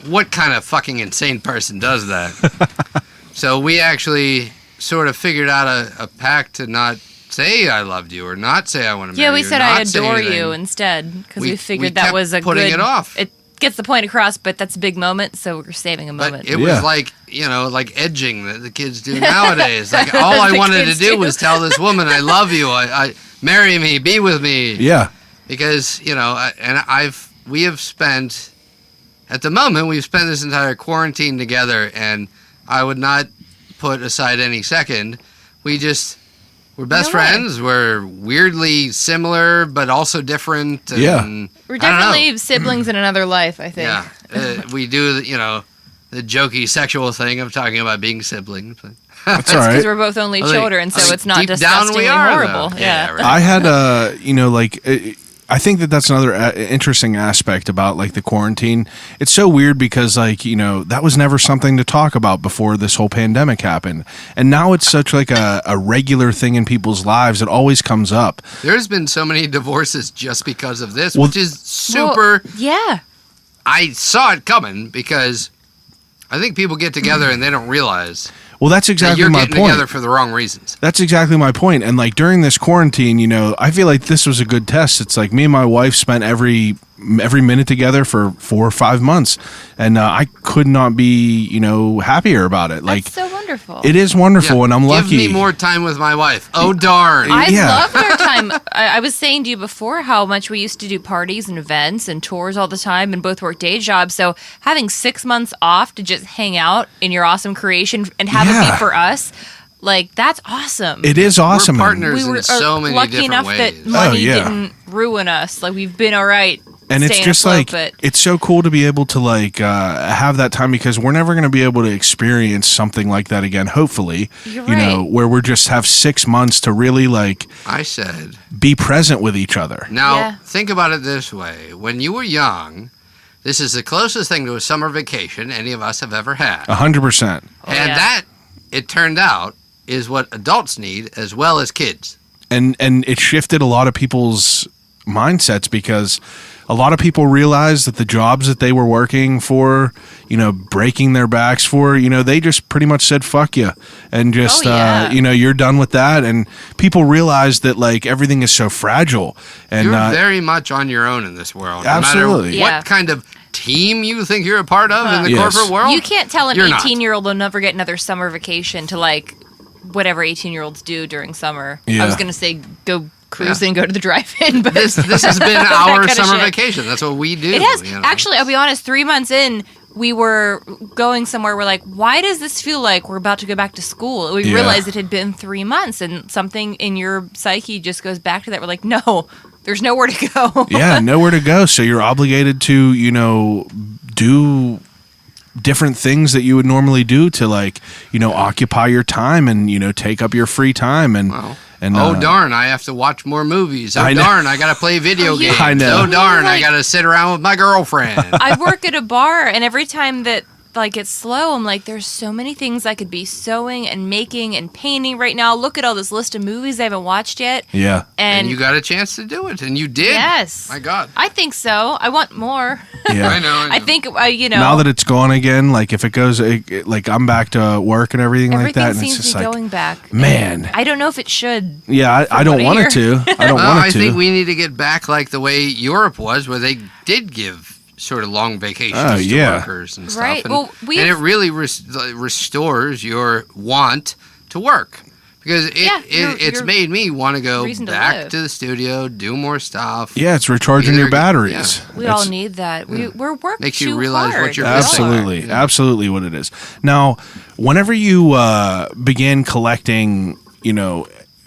what kind of fucking insane person does that? So we actually sort of figured out a pact to not say I loved you or not say I want to marry you. Yeah, we said I I adore you instead because we figured that kept was a putting good. it off. It gets the point across, but that's a big moment, so we're saving a moment. But it was like, you know, like edging that the kids do nowadays. Like all I wanted to do was tell this woman I love you. I marry me, be with me. Yeah. Because, you know, we have spent, at the moment, we've spent this entire quarantine together, and I would not put aside any second. We're best friends. We're weirdly similar, but also different. And, we're definitely siblings in another life, I think. Yeah. We do, you know, the jokey sexual thing of talking about being siblings. But That's all right. Because we're both only children, so it's not deep down disgustingly we are, horrible. though. Yeah. Right. I had you know, like I think that's another interesting aspect about like the quarantine. It's so weird because like, you know, that was never something to talk about before this whole pandemic happened. And now it's such like a regular thing in people's lives. It always comes up. There's been so many divorces just because of this, which is super. Well, yeah. I saw it coming because I think people get together and they don't realize. Well, that's exactly you're my getting point. together for the wrong reasons. That's exactly my point. And like during this quarantine, you know, I feel like this was a good test. It's like me and my wife spent every minute together for 4 or 5 months, and I could not be, you know, happier about it. Like, that's so wonderful. it is wonderful, Yeah, and I'm lucky. Give me more time with my wife. Oh darn! I Yeah. loved our time. I was saying to you before how much we used to do parties and events and tours all the time, and both work day jobs. So having 6 months off to just hang out in your awesome creation and have it Yeah. be for us, like that's awesome. It is awesome. We're man. partners We were in so many lucky different enough ways. that money Oh, yeah. didn't ruin us. Like we've been all right. And it's staying just afloat, like but it's so cool to be able to like have that time because we're never going to be able to experience something like that again. Hopefully, You're you know, right. where we're just have 6 months to really like I said. be present with each other. Now, Yeah. think about it this way. When you were young, this is the closest thing to a summer vacation any of us have ever had. 100%. Oh, and yeah. that, it turned out, is what adults need as well as kids. And it shifted a lot of people's mindsets because a lot of people realized that the jobs that they were working for, you know, breaking their backs for, you know, they just pretty much said fuck you and just yeah. you know, you're done with that. And people realized that like everything is so fragile and You're very much on your own in this world. Absolutely. No matter Yeah. what kind of team you think you're a part of in the Yes. corporate world. you can't tell an You're not. 18-year-old will never get another summer vacation to like whatever 18-year-olds do during summer. Yeah. I was gonna say go cruising, go to the drive-in, but This has been that our kinda summer shit. vacation. That's what we do. It has. you know? Actually, I'll be honest, 3 months in, we were going somewhere. We're like, why does this feel like we're about to go back to school? We Yeah. realized it had been 3 months, and something in your psyche just goes back to that. We're like, no, there's nowhere to go. yeah, nowhere to go. So you're obligated to, you know, do different things that you would normally do to like, you know, occupy your time and, you know, take up your free time and Well, and darn, I have to watch more movies. Oh I know. darn, I got to play video games. I know. Oh darn, I Like- got to sit around with my girlfriend. I work at a bar, and every time that like it's slow, I'm like, there's so many things I could be sewing and making and painting right now. Look at all this list of movies I haven't watched yet, yeah. and and you got a chance to do it, and you did. yes, My God. I think so. I want more. Yeah. I know. I think you know. Now that it's gone again, like if it goes, like I'm back to work and everything like everything that, and it's seems just to be like, going back. man, I don't know if it should. yeah, I don't what I want it to. I don't Well, want I it to. think we need to get back like the way Europe was, where they did give sort of long vacations Oh, to yeah. workers and stuff. Right. And, Well, and it really restores your want to work. Because it's your made me want to go reason to back live. to the studio, do more stuff. Yeah, it's recharging your batteries. We all need that. We're working Makes you too realize hard. what you're Absolutely, Yeah. absolutely what it is. Now, whenever you began collecting,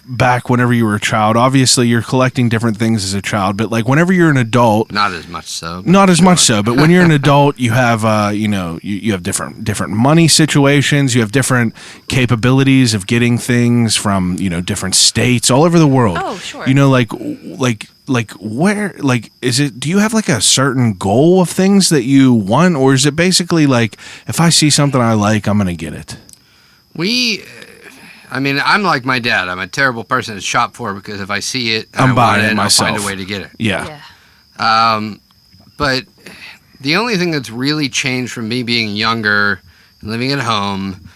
back whenever you were a child, obviously you're collecting different things as a child, but like whenever you're an adult, Not as much so. not as much so, but when you're an adult, you have, you have different money situations, you have different capabilities of getting things from, different states all over the world. Oh, sure. Like where, like, is it, do you have like a certain goal of things that you want, or is it basically like, if I see something I like, I'm going to get it? I'm like my dad. I'm a terrible person to shop for because if I see it, I'm I buying want it it, myself. I'll find a way to get it. Yeah. But the only thing that's really changed from me being younger and living at home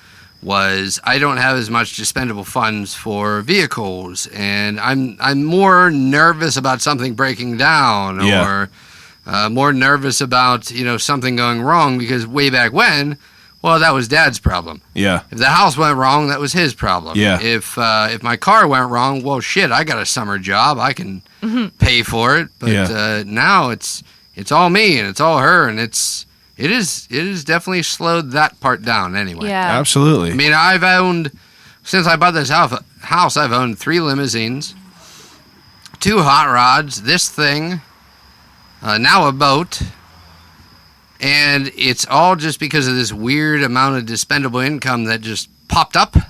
was I don't have as much dispendable funds for vehicles, and I'm more nervous about something breaking down, or more nervous about something going wrong, because way back when, well, that was Dad's problem. Yeah. If the house went wrong, that was his problem. Yeah. If my car went wrong, well, shit, I got a summer job, I can pay for it. But now it's all me and it's all her, and it is definitely slowed that part down anyway. Yeah. Absolutely. I mean, since I bought this house, I've owned 3 limousines, 2 hot rods, this thing, now a boat, and it's all just because of this weird amount of dispendable income that just popped up, and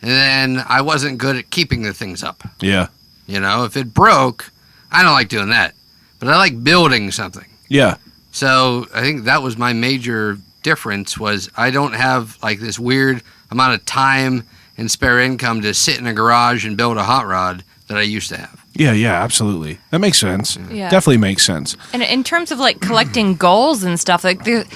then I wasn't good at keeping the things up. Yeah. If it broke, I don't like doing that, but I like building something. Yeah. So I think that was my major difference, was I don't have like this weird amount of time and spare income to sit in a garage and build a hot rod that I used to have. Yeah, absolutely. That makes sense. Yeah. Definitely makes sense. And in terms of like collecting goals and stuff, like there's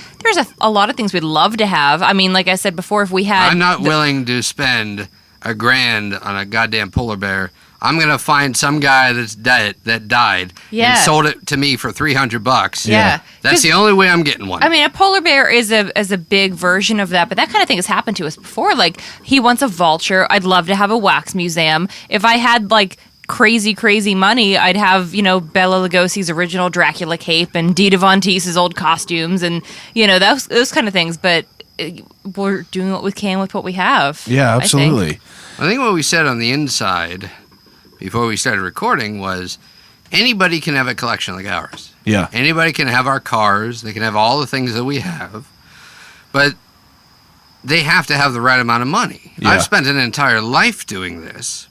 a lot of things we'd love to have. I mean, like I said before, if we had, I'm not willing to spend $1,000 on a goddamn polar bear. I'm gonna find some guy that died Yeah. and sold it to me for $300. Yeah. That's the only way I'm getting one. I mean, a polar bear is a big version of that, but that kind of thing has happened to us before. Like, he wants a vulture. I'd love to have a wax museum. If I had like crazy money, I'd have, Bela Lugosi's original Dracula cape and Dita Von Teese's old costumes and, those kind of things. But we're doing what we can with what we have. Yeah, I think. absolutely. I think what we said on the inside before we started recording was anybody can have a collection like ours. Yeah. Anybody can have our cars. They can have all the things that we have. But they have to have the right amount of money. Yeah. I've spent an entire life doing this.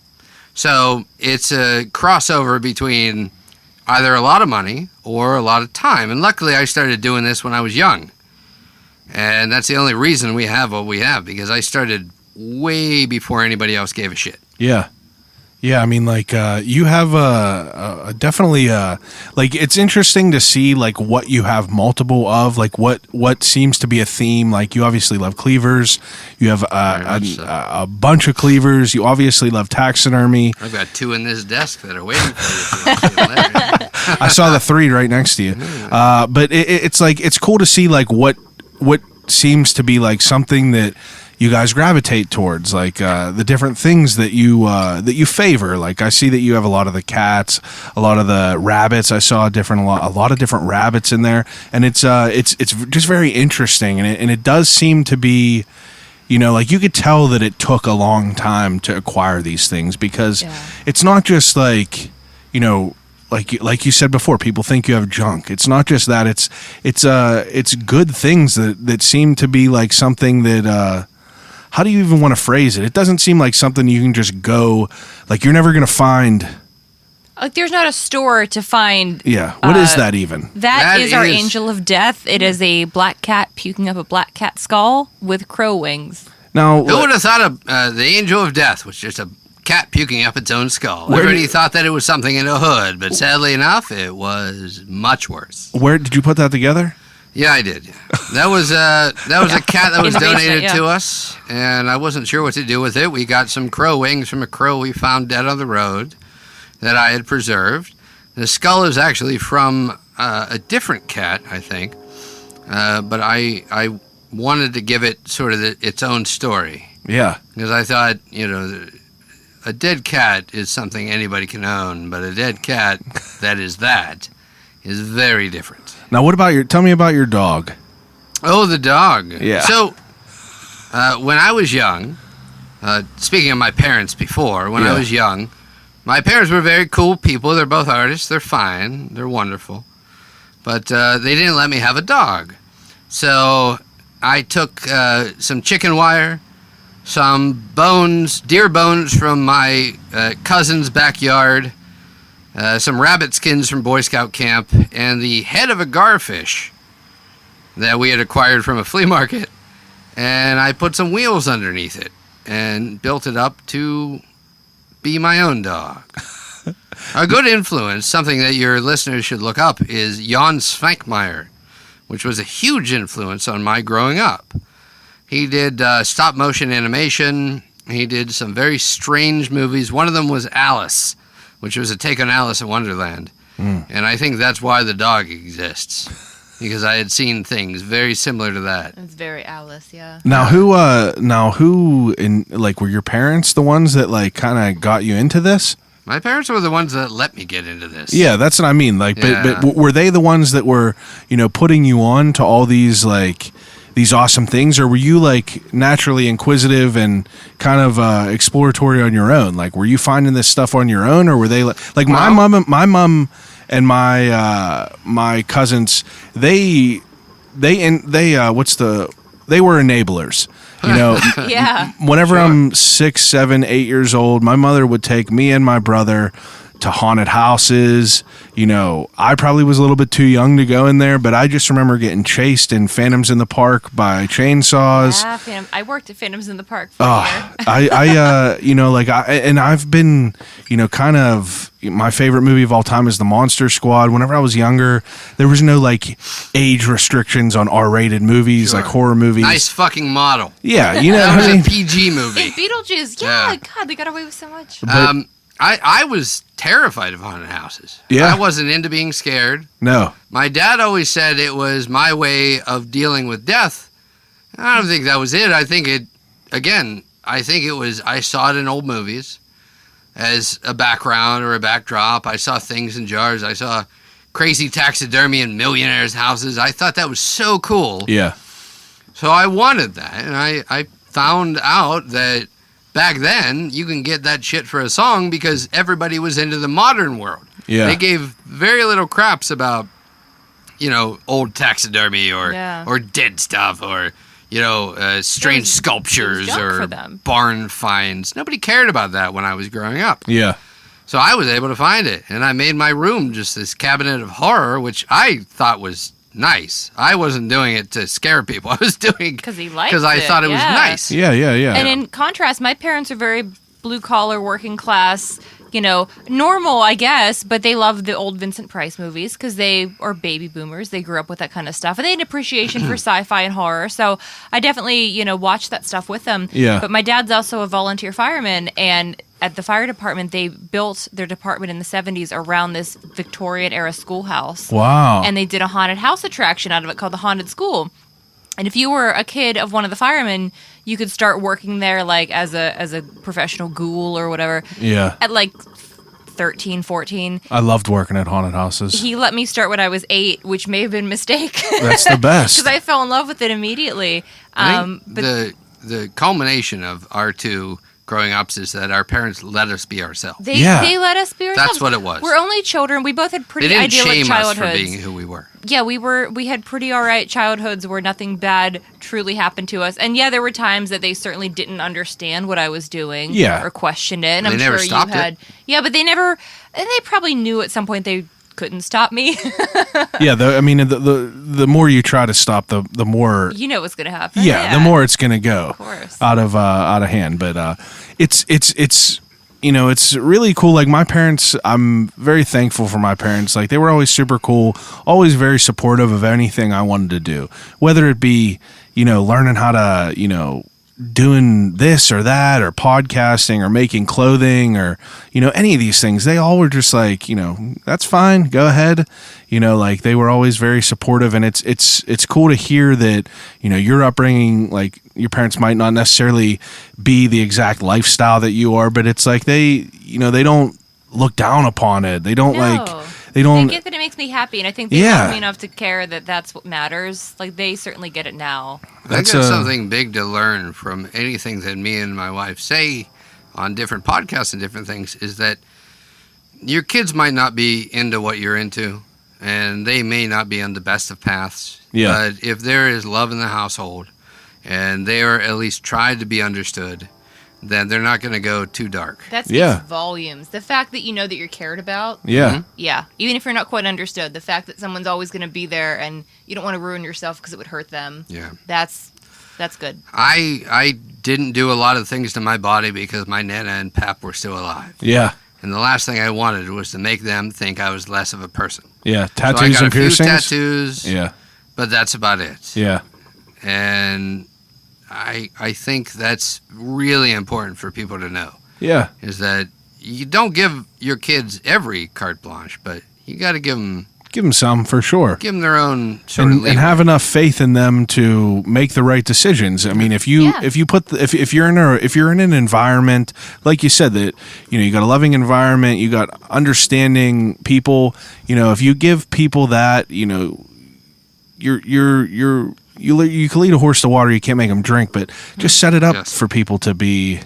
So it's a crossover between either a lot of money or a lot of time. And luckily I started doing this when I was young. And that's the only reason we have what we have, because I started way before anybody else gave a shit. Yeah. Yeah, I mean, like, you have a definitely, like, it's interesting to see, like, what you have multiple of, like, what seems to be a theme. Like, you obviously love cleavers. You have a bunch of cleavers. You obviously love taxidermy. I've got 2 in this desk that are waiting for you. I saw the 3 right next to you. But it's like, it's cool to see, like, what seems to be, like, something that you guys gravitate towards, like the different things that you favor. Like, I see that you have a lot of the cats, a lot of the rabbits. I saw a lot of different rabbits in there, and it's just very interesting, and it does seem to be, like, you could tell that it took a long time to acquire these things, because it's not just like, like you said before, people think you have junk. It's not just that. It's good things that seem to be like something that. How do you even want to phrase it? It doesn't seem like something you can just go, like, you're never going to find. Like, there's not a store to find. Yeah. What is that even? That is our is- angel of death. It is a black cat puking up a black cat skull with crow wings. Now, Who would have thought of the Angel of Death was just a cat puking up its own skull? Where Everybody did- thought that it was something in a hood, but sadly enough, it was much worse. where did you put that together? Yeah, I did. That was a cat that was In the basement, donated yeah. to us, and I wasn't sure what to do with it. We got some crow wings from a crow we found dead on the road that I had preserved. The skull is actually from a different cat, I think, but I wanted to give it sort of its own story. Yeah. Because I thought, a dead cat is something anybody can own, but a dead cat that is very different. Now, tell me about your dog. Oh, the dog. Yeah. So, when I was young, speaking of my parents before, when I was young, my parents were very cool people. They're both artists. They're fine. They're wonderful. But they didn't let me have a dog. So I took some chicken wire, some deer bones from my cousin's backyard, some rabbit skins from Boy Scout camp, and the head of a garfish that we had acquired from a flea market. And I put some wheels underneath it and built it up to be my own dog. A good influence, something that your listeners should look up, is Jan Spankmeyer, which was a huge influence on my growing up. He did stop-motion animation. He did some very strange movies. One of them was Alice, which was a take on Alice in Wonderland. And I think that's why the dog exists, because I had seen things very similar to that. It's very Alice, yeah. Now, were your parents the ones that kind of got you into this? My parents were the ones that let me get into this. Yeah, that's what I mean. But were they the ones that were, putting you on to all these these awesome things, or were you naturally inquisitive and kind of exploratory on your own? Were you finding this stuff on your own, or were they my mom and my cousins? They were enablers. Yeah. Whenever I'm 6, 7, 8 years old, my mother would take me and my brother to haunted houses. I probably was a little bit too young to go in there, but I just remember getting chased in Phantoms in the Park by chainsaws. Yeah, I worked at Phantoms in the Park for a year. I've been, kind of, my favorite movie of all time is The Monster Squad. Whenever I was younger, there was no age restrictions on R-rated movies, horror movies. Nice fucking model. Yeah, that was a PG movie. Hey, Beetlejuice, yeah, God, they got away with so much. I was terrified of haunted houses. Yeah. I wasn't into being scared. No. My dad always said it was my way of dealing with death. I don't think that was it. I think it was, I saw it in old movies as a background or a backdrop. I saw things in jars. I saw crazy taxidermy in millionaires' houses. I thought that was so cool. Yeah. So I wanted that. And I found out that back then, you can get that shit for a song because everybody was into the modern world. Yeah. They gave very little craps about, old taxidermy or dead stuff or, strange sculptures or barn finds. Nobody cared about that when I was growing up. Yeah. So I was able to find it, and I made my room just this cabinet of horror, which I thought was nice. I wasn't doing it to scare people. I was doing because he liked because I thought it was nice. Yeah. And in contrast, my parents are very blue collar, working class. Normal, I guess, but they love the old Vincent Price movies because they are baby boomers. They grew up with that kind of stuff, and they had an appreciation for sci-fi and horror. So I definitely, watched that stuff with them. Yeah. But my dad's also a volunteer fireman, and at the fire department, they built their department in the 70s around this Victorian-era schoolhouse. Wow. And they did a haunted house attraction out of it called the Haunted School. And if you were a kid of one of the firemen, you could start working there as a professional ghoul or whatever. Yeah. At 13, 14. I loved working at haunted houses. He let me start when I was 8, which may have been a mistake. That's the best. Because I fell in love with it immediately. I think the culmination of our two growing up is that our parents let us be ourselves. They let us be ourselves. That's what it was. We're only children. We both had pretty they didn't idyllic shame childhoods. us for being who we were. Yeah, we had pretty all right childhoods where nothing bad truly happened to us. And yeah, there were times that they certainly didn't understand what I was doing or questioned it. And they never stopped it. Yeah, but they probably knew at some point they couldn't stop me. Yeah, the more you try to stop, the more you know what's going to happen. Yeah, the more it's going to go. Of course. Out of hand. But it's really cool. My parents, I'm very thankful for my parents. They were always super cool, always very supportive of anything I wanted to do, whether it be learning how to doing this or that or podcasting or making clothing or, any of these things. They all were just like, that's fine. Go ahead. Like they were always very supportive, and it's cool to hear that, your upbringing, like your parents might not necessarily be the exact lifestyle that you are, but it's like they don't look down upon it. They don't They get that it makes me happy, and I think they love me enough to care that that's what matters. Like, they certainly get it now. I got something big to learn from anything that me and my wife say on different podcasts and different things, is that your kids might not be into what you're into, and they may not be on the best of paths. Yeah. But if there is love in the household, and they are at least tried to be understood, then they're not going to go too dark. That speaks volumes. The fact that you know that you're cared about. Yeah. Mm-hmm. Yeah. Even if you're not quite understood, the fact that someone's always going to be there and you don't want to ruin yourself because it would hurt them. Yeah. That's good. I didn't do a lot of things to my body because my Nana and Pap were still alive. Yeah. And the last thing I wanted was to make them think I was less of a person. Yeah. So I Tattoos got and a few piercings. tattoos. Yeah. But that's about it. Yeah. And I think that's really important for people to know. Yeah. Is that you don't give your kids every carte blanche, but you got to give them some for sure. Give them their own sort of leeway. And have enough faith in them to make the right decisions. I mean, if you're in an environment like you said that you got a loving environment, you got understanding people. If you give people that, you can lead a horse to water. You can't make them drink, but just set it up for people to be,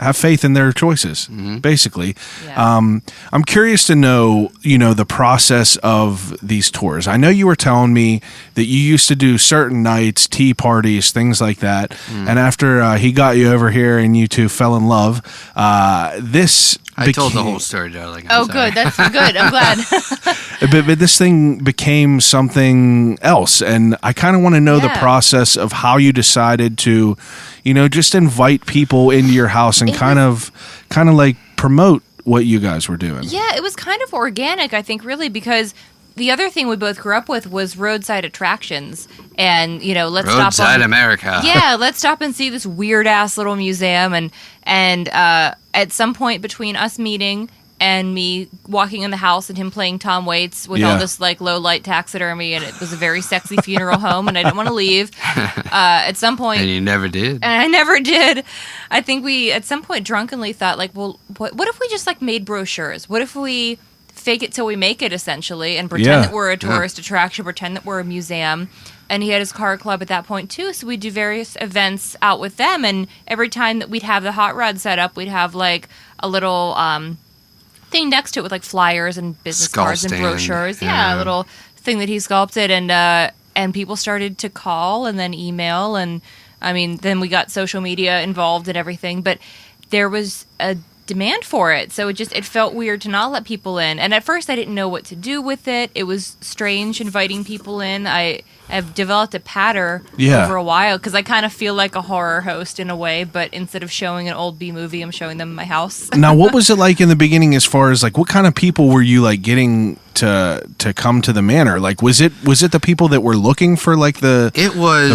have faith in their choices, basically. Yeah. I'm curious to know, the process of these tours. I know you were telling me that you used to do certain nights, tea parties, things like that. And after he got you over here and you two fell in love, I told the whole story, darling. I'm sorry. Good. That's good. I'm glad. but this thing became something else, and I kind of want to know the process of how you decided to, just invite people into your house and kind of like promote what you guys were doing. Yeah, it was kind of organic, I think, really, because the other thing we both grew up with was roadside attractions, and let's roadside America. Yeah, let's stop and see this weird ass little museum, and at some point between us meeting and me walking in the house and him playing Tom Waits with all this like low light taxidermy, and it was a very sexy funeral home, and I didn't want to leave. At some point, and you never did. And I never did. I think we at some point drunkenly thought like, well, what if we just like made brochures? What if we fake it till we make it, essentially, and pretend that we're a tourist attraction, pretend that we're a museum. And he had his car club at that point too, so we'd do various events out with them, and every time that we'd have the hot rod set up, we'd have like a little thing next to it with like flyers and business cards and brochures. Yeah, a little thing that he sculpted, and people started to call and then email, and I mean, then we got social media involved and everything, but there was a demand for it, so it felt weird to not let people in. And at first I didn't know what to do with it. It was strange inviting people in. I've developed a pattern over a while, because I kind of feel like a horror host in a way, but instead of showing an old B movie, I'm showing them my house. Now, what was it like in the beginning, as far as like what kind of people were you like getting to come to the manor? Like, was it the people that were looking for like the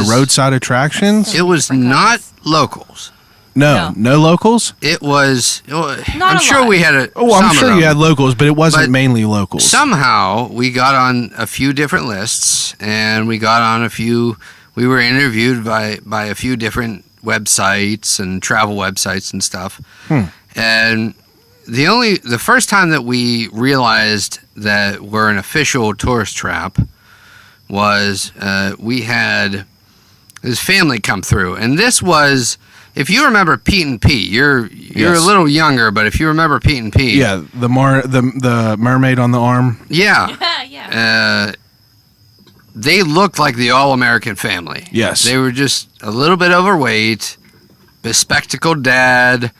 roadside attractions? It was not locals. No locals? It was. I'm sure we had a. Oh, I'm sure you had locals, but it wasn't mainly locals. Somehow we got on a few different lists, and we got on a few. We were interviewed by a few different websites and travel websites and stuff. And the first time that we realized that we're an official tourist trap was we had this family come through, and this was. If you remember Pete and Pete, you're a little younger, but if you remember Pete and Pete, the mermaid on the arm, they looked like the all-American family. Yes, they were just a little bit overweight, bespectacled dad.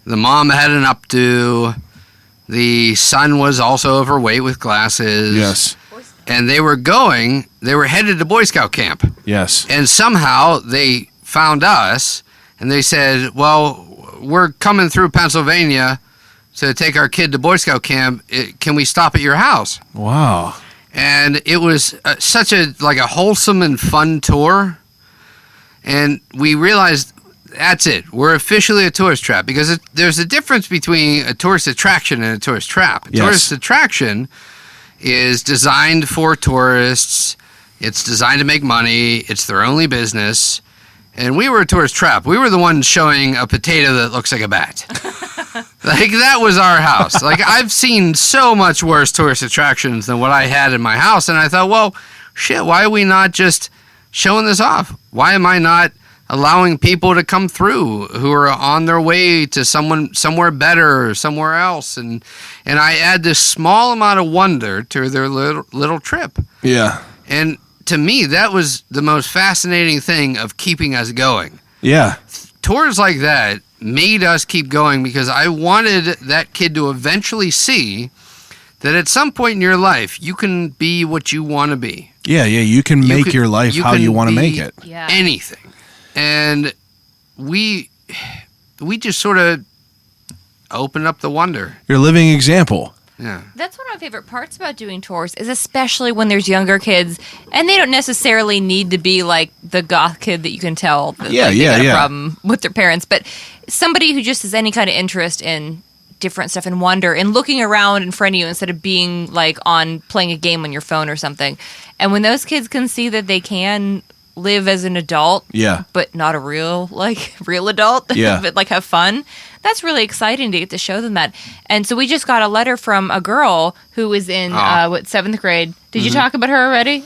The mom had an updo. The son was also overweight with glasses. Yes, and they were headed to Boy Scout camp. Yes, and somehow they found us. And they said, well, we're coming through Pennsylvania to take our kid to Boy Scout camp. Can we stop at your house? Wow. And it was such a wholesome and fun tour. And we realized that's it. We're officially a tourist trap because there's a difference between a tourist attraction and a tourist trap. A tourist attraction is designed for tourists. It's designed to make money. It's their only business. And we were a tourist trap. We were the ones showing a potato that looks like a bat. Like, that was our house. Like, I've seen so much worse tourist attractions than what I had in my house. And I thought, well, shit, why are we not just showing this off? Why am I not allowing people to come through who are on their way to somewhere better or somewhere else? And I add this small amount of wonder to their little trip. Yeah. And to me, that was the most fascinating thing of keeping us going. Yeah. Tours like that made us keep going because I wanted that kid to eventually see that at some point in your life, you can be what you want to be. Yeah, you can make your life how you want to make it. Yeah. Anything. And we just sort of opened up the wonder. You're a living example. Yeah. That's one of my favorite parts about doing tours is especially when there's younger kids and they don't necessarily need to be like the goth kid that you can tell that they got a problem with their parents, but somebody who just has any kind of interest in different stuff and wonder and looking around in front of you instead of being like on playing a game on your phone or something. And when those kids can see that they can live as an adult, but not a real adult, but like have fun, that's really exciting to get to show them that. And so we just got a letter from a girl who was in 7th grade. Did you talk about her already?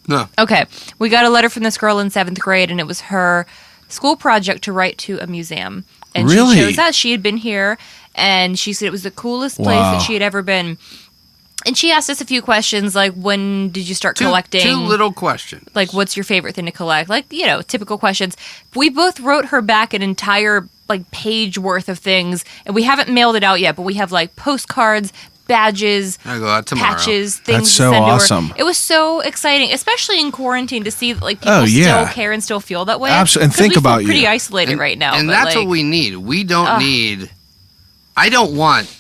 No. Okay. We got a letter from this girl in 7th grade, and it was her school project to write to a museum. And she chose us. She had been here, and she said it was the coolest place that she had ever been. And she asked us a few questions, like, when did you start collecting? Two little questions. Like, what's your favorite thing to collect? Like, typical questions. We both wrote her back an entire, page worth of things. And we haven't mailed it out yet, but we have, postcards, badges, I'll go out tomorrow. patches, things That's to so send awesome. to her. It was so exciting, especially in quarantine, to see that, people still care and still feel that way. Absolutely. And think about you. We're pretty isolated right now. And that's what we need. We don't need... I don't want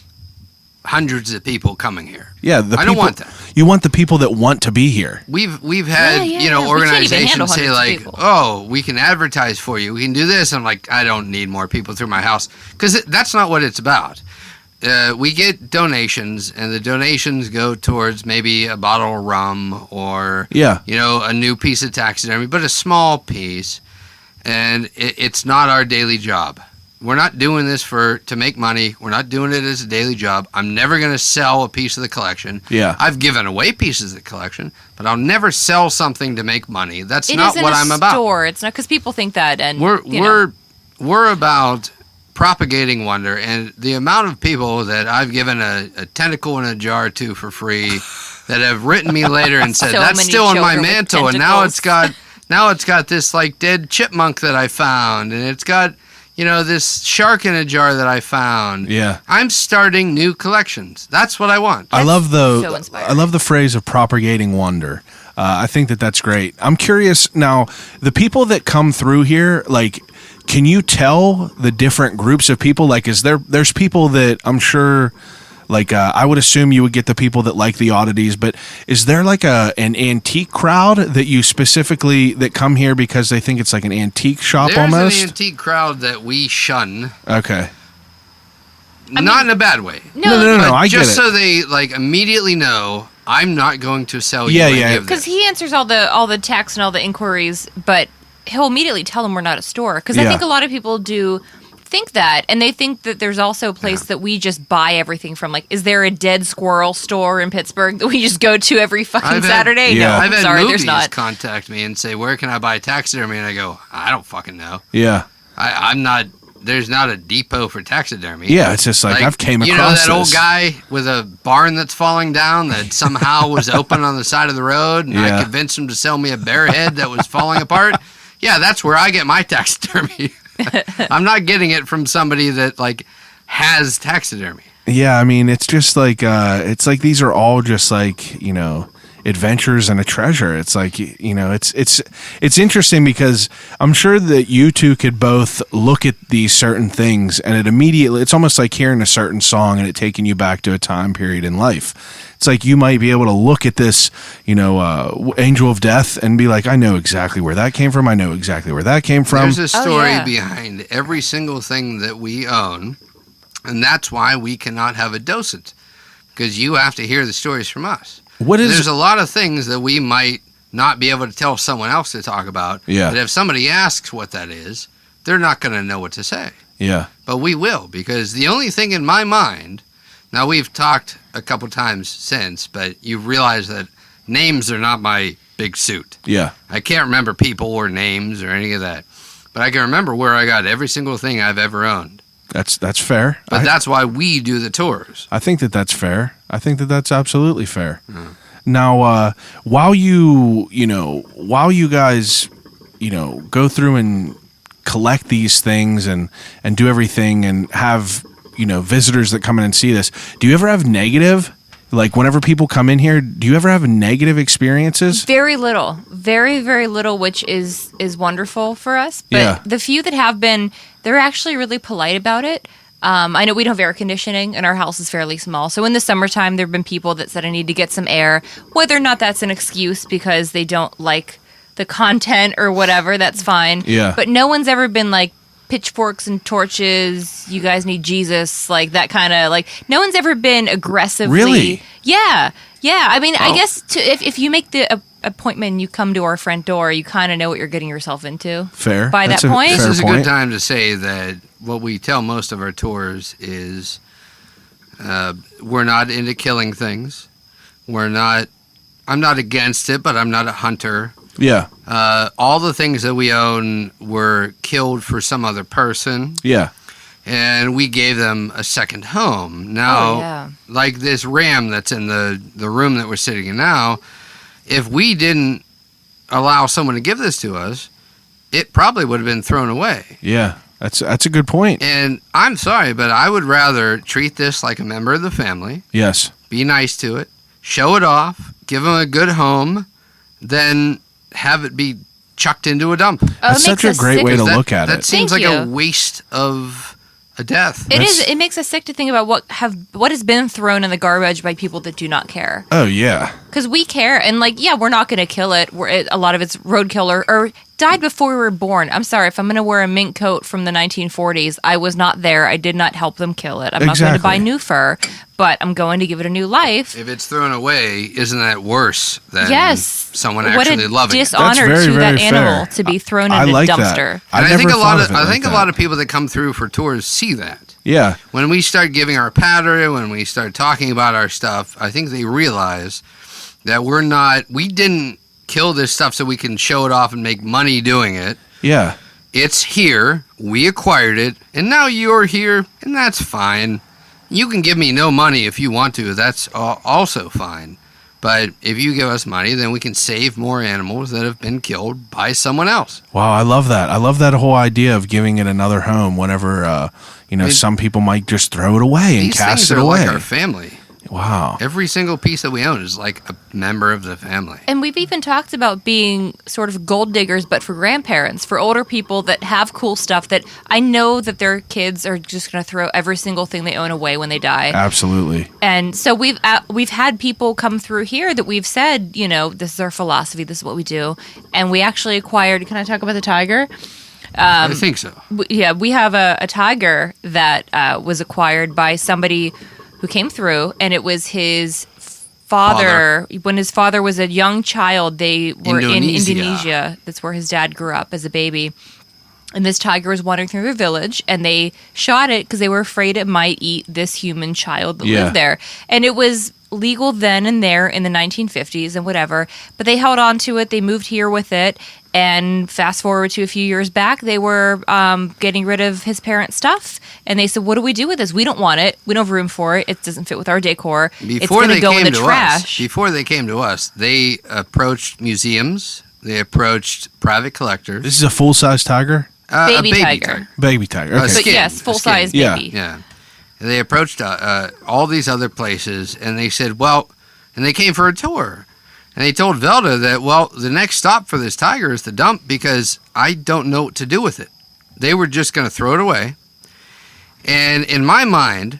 hundreds of people coming here. Yeah, I don't want that. You want the people that want to be here. We've had organizations say we can advertise for you. We can do this. I'm like, I don't need more people through my house because that's not what it's about. We get donations, and the donations go towards maybe a bottle of rum or a new piece of taxidermy, but a small piece. And it's not our daily job. We're not doing this to make money. We're not doing it as a daily job. I'm never going to sell a piece of the collection. Yeah. I've given away pieces of the collection, but I'll never sell something to make money. That's not what I'm about. It's not because people think that. And we're about propagating wonder, and the amount of people that I've given a tentacle in a jar to for free that have written me later and said that's still on my mantle, and now it's got this dead chipmunk that I found, and it's got this shark in a jar that I found. Yeah. I'm starting new collections. That's what I want. I love the phrase of propagating wonder. I think that's great. I'm curious now, the people that come through here, can you tell the different groups of people? There's people that I'm sure, I would assume you would get the people that like the oddities, but is there an antique crowd that you specifically that come here because they think it's like an antique shop almost? There's an antique crowd that we shun. Okay. Not in a bad way. No. I get it. Just so they immediately know I'm not going to sell you. Yeah. Because he answers all the texts and all the inquiries, but he'll immediately tell them we're not a store. Because I think a lot of people do think that, and they think that there's also a place that we just buy everything from. Is there a dead squirrel store in Pittsburgh that we just go to every fucking Saturday? No, I've had sorry, movies there's not. contact me and say, where can I buy taxidermy? And I go, I don't fucking know. Yeah. I'm not, there's not a depot for taxidermy. Yeah, it's just I've came across that old guy with a barn that's falling down that somehow was open on the side of the road, and I convinced him to sell me a bear head that was falling apart? Yeah, that's where I get my taxidermy. I'm not getting it from somebody that has taxidermy. Yeah, I mean, it's just it's these are all just adventures and a treasure. It's like, you know, it's interesting because I'm sure that you two could both look at these certain things and it's almost like hearing a certain song and it taking you back to a time period in life. It's like you might be able to look at this, you know, Angel of Death and be like, I know exactly where that came from. I know exactly where that came from. There's a story behind every single thing that we own, and that's why we cannot have a docent, because you have to hear the stories from us. There's a lot of things that we might not be able to tell someone else to talk about. Yeah. But if somebody asks what that is, they're not going to know what to say. Yeah. But we will, because the only thing in my mind, now we've talked a couple times since, but you realize that names are not my big suit. Yeah. I can't remember people or names or any of that. But I can remember where I got every single thing I've ever owned. That's fair. But that's why we do the tours. I think that's fair. I think that's absolutely fair. Now, while you guys, you know, go through and collect these things and do everything and have, you know, visitors that come in and see this, do you ever have negative? Like whenever people come in here, do you ever have negative experiences? Very little. Very, very little, which is wonderful for us. But the few that have been, they're actually really polite about it. I know we don't have air conditioning and our house is fairly small. So in the summertime, there have been people that said I need to get some air. Whether or not that's an excuse because they don't like the content or whatever, that's fine. Yeah. But no one's ever been like, pitchforks and torches, you guys need Jesus, like that kind of, like, no one's ever been aggressively. Really? Yeah. I mean, I guess if you make the appointment and you come to our front door, you kind of know what you're getting yourself into. Fair. By that point. This is a good time to say that what we tell most of our tours is we're not into killing things. I'm not against it, but I'm not a hunter. Yeah. All the things that we own were killed for some other person. Yeah. And we gave them a second home. Now, like this ram that's in the room that we're sitting in now, if we didn't allow someone to give this to us, it probably would have been thrown away. Yeah. That's a good point. And I'm sorry, but I would rather treat this like a member of the family. Yes. Be nice to it. Show it off. Give them a good home. Then have it be chucked into a dump. That's such a great way to look at it. That seems like a waste of a death. It is. It makes us sick to think about what has been thrown in the garbage by people that do not care. Oh yeah. Because we care, and like, we're not going to kill it. A lot of it's roadkill or died before we were born. I'm sorry if I'm going to wear a mink coat from the 1940s. I was not there. I did not help them kill it. I'm not going to buy new fur, but I'm going to give it a new life. If it's thrown away, isn't that worse than someone what actually loving it? What a dishonor very, to very that animal to be thrown in a dumpster. And I think a lot of people that come through for tours see that. Yeah. When we start giving our patter, when we start talking about our stuff, I think they realize that we didn't kill this stuff so we can show it off and make money doing it. Yeah. It's here. We acquired it. And now you're here, and that's fine. You can give me no money if you want to. That's also fine. But if you give us money, then we can save more animals that have been killed by someone else. Wow, I love that. I love that whole idea of giving it another home whenever, some people might just throw it away and cast it away. These things are like our family. Wow. Every single piece that we own is like a member of the family. And we've even talked about being sort of gold diggers, but for grandparents, for older people that have cool stuff that I know that their kids are just going to throw every single thing they own away when they die. Absolutely. And so we've had people come through here that we've said, this is our philosophy, this is what we do. And we actually acquired, can I talk about the tiger? I think so. We have a tiger that was acquired by somebody who came through, and it was his father. When his father was a young child, they were in Indonesia. That's where his dad grew up as a baby. And this tiger was wandering through their village, and they shot it because they were afraid it might eat this human child that lived there. And it was legal then and there in the 1950s and whatever, but they held on to it. They moved here with it. And fast forward to a few years back, they were getting rid of his parents' stuff. And they said, what do we do with this? We don't want it. We don't have room for it. It doesn't fit with our decor. It's going to go in the trash. Before they came to us, they approached museums. They approached private collectors. This is a full-size tiger? Baby tiger. Baby tiger. Okay. But yes, full-size baby. Yeah. And they approached all these other places, and they said, and they came for a tour. And he told Velda that, well, the next stop for this tiger is the dump because I don't know what to do with it. They were just going to throw it away. And in my mind,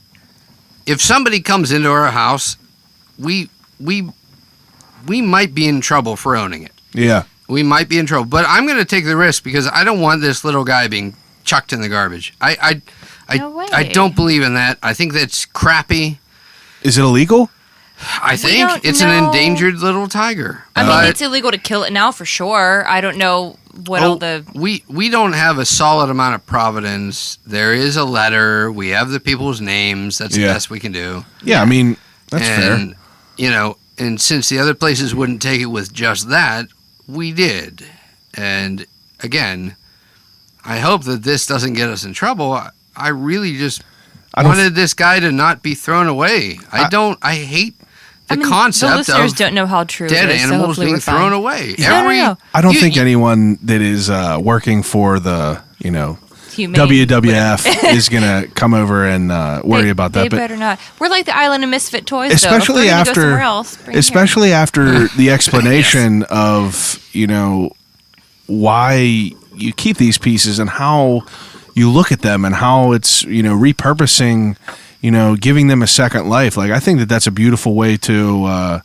if somebody comes into our house, we might be in trouble for owning it. Yeah. We might be in trouble. But I'm going to take the risk because I don't want this little guy being chucked in the garbage. No way. I don't believe in that. I think that's crappy. Is it illegal? I think it's an endangered little tiger. I mean, it's illegal to kill it now for sure. I don't know what all the... We don't have a solid amount of providence. There is a letter. We have the people's names. That's the best we can do. Yeah, I mean, that's fair. You know, and since the other places wouldn't take it with just that, we did. And again, I hope that this doesn't get us in trouble. I really just wanted this guy to not be thrown away. I hate the concept the listeners of don't know how true dead it is, animals so being thrown away. No. I don't think anyone that is working for the, Humane, WWF is going to come over and worry about that. They but better not. We're like the Island of Misfit Toys, especially though. after, after the explanation of, why you keep these pieces and how you look at them and how it's, repurposing, giving them a second life. Like, I think that that's a beautiful way to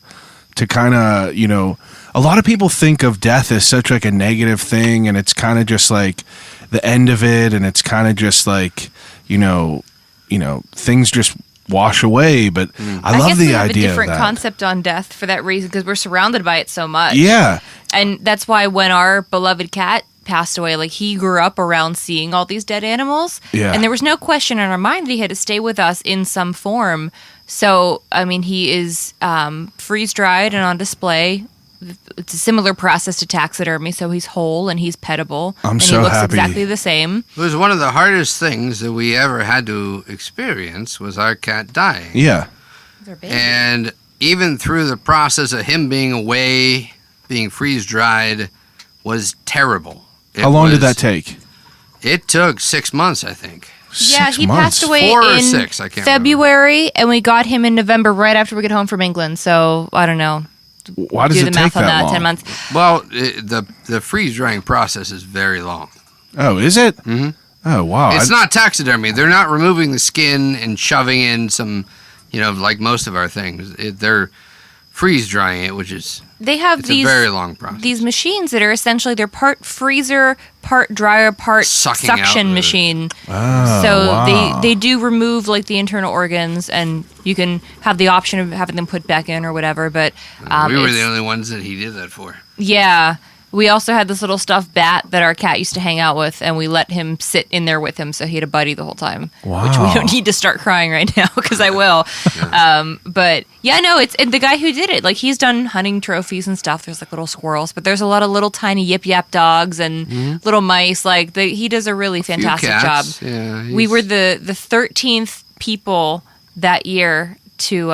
kind of, a lot of people think of death as such like a negative thing, and it's kind of just like the end of it, and it's kind of just like, things just wash away. But I love guess the we have idea a different of that. concept on death for that reason, because we're surrounded by it so much. Yeah. And that's why when our beloved cat passed away, like, he grew up around seeing all these dead animals. Yeah. And there was no question in our mind that he had to stay with us in some form. So, I mean, he is freeze-dried and on display. It's a similar process to taxidermy, so he's whole and he's pettable. And he looks exactly the same. It was one of the hardest things that we ever had to experience was our cat dying. Yeah. And even through the process of him being away, being freeze-dried, was terrible. How long did that take? It took 6 months, I think. Yeah, he passed away 4 or in 6, I can't February, and we got him in November, right after we got home from England. So, I don't know. Why does Do it the take math on that that, long? 10 months. Well, the freeze-drying process is very long. Oh, is it? Mm-hmm. Oh, wow. It's not taxidermy. They're not removing the skin and shoving in some, like most of our things. They're freeze-drying it, which is... They have it's a very long process. These machines that are essentially, they're part freezer, part dryer, part Sucking out suction the- machine. Oh, So wow. they do remove like the internal organs, and you can have the option of having them put back in or whatever. But we were it's- the only ones that he did that for. yeah. We also had this little stuffed bat that our cat used to hang out with, and we let him sit in there with him, so he had a buddy the whole time. Wow. Which we don't need to start crying right now, because I will. But yeah, no, it's and the guy who did it. Like, he's done hunting trophies and stuff. There's like little squirrels, but there's a lot of little tiny yip yap dogs and little mice. Like, he does a really fantastic job. Yeah, We were the 13th people that year to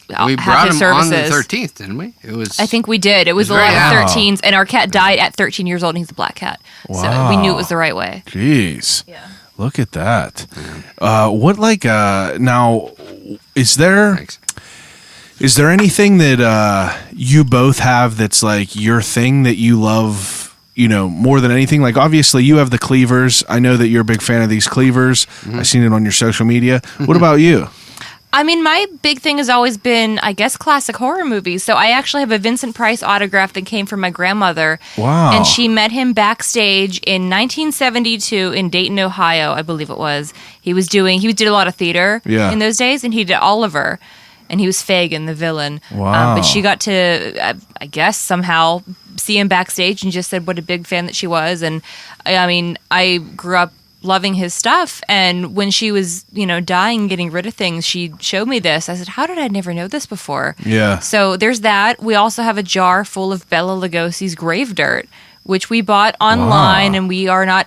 we have brought his him on services. the 13th, didn't we? It was. I think we did. It was a very lot of happy. 13s, and our cat died at 13 years old, and he's a black cat. So we knew it was the right way. Jeez. Yeah. Look at that. What, like, now, is there Thanks. anything that you both have that's like your thing that you love, more than anything? Like, obviously you have the cleavers. I know that you're a big fan of these cleavers. I've seen it on your social media. What about you? I mean, my big thing has always been, I guess, classic horror movies. So I actually have a Vincent Price autograph that came from my grandmother. Wow. And she met him backstage in 1972 in Dayton, Ohio, I believe it was. He did a lot of theater in those days, and he did Oliver. And he was Fagin, the villain. Wow. But she got to, I guess, somehow see him backstage and just said what a big fan that she was. And I mean, I grew up loving his stuff, and when she was dying, getting rid of things, she showed me this. I said, how did I never know this before? Yeah. So there's that. We also have a jar full of Bela Lugosi's grave dirt, which we bought online. And we weren't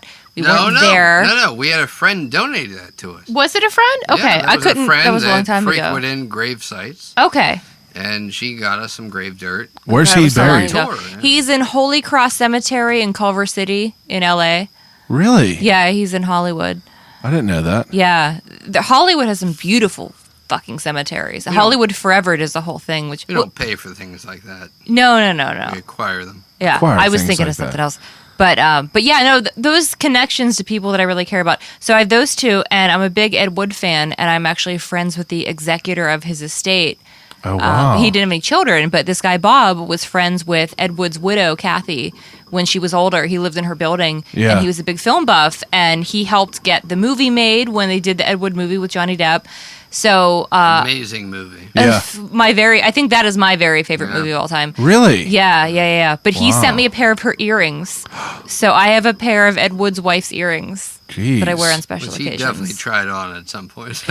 there. No, we had a friend donated that to us. Was it a friend? Okay. Yeah, I couldn't, that was a long time ago. frequented grave sites, Okay. and she got us some grave dirt. Where's That he was so long buried? ago. Tour, yeah. He's in Holy Cross Cemetery in Culver City in LA. Really? Yeah, he's in Hollywood. I didn't know that. Yeah. Hollywood has some beautiful fucking cemeteries. Hollywood Forever does the whole thing, which You don't pay for things like that. no. You acquire them. Yeah, Acquire I was things thinking like of something that. else. But yeah, no, those connections to people that I really care about. So I have those two, and I'm a big Ed Wood fan, and I'm actually friends with the executor of his estate. Oh, wow. He didn't have any children, but this guy Bob was friends with Ed Wood's widow, Kathy, when she was older. He lived in her building, Yeah. and he was a big film buff, and he helped get the movie made when they did the Ed Wood movie with Johnny Depp. So Amazing movie. Yeah. I think that is my very favorite movie of all time. Really? Yeah. But he Wow. sent me a pair of her earrings. So I have a pair of Ed Wood's wife's earrings Jeez. that I wear on special Which he definitely occasions. tried on at some point.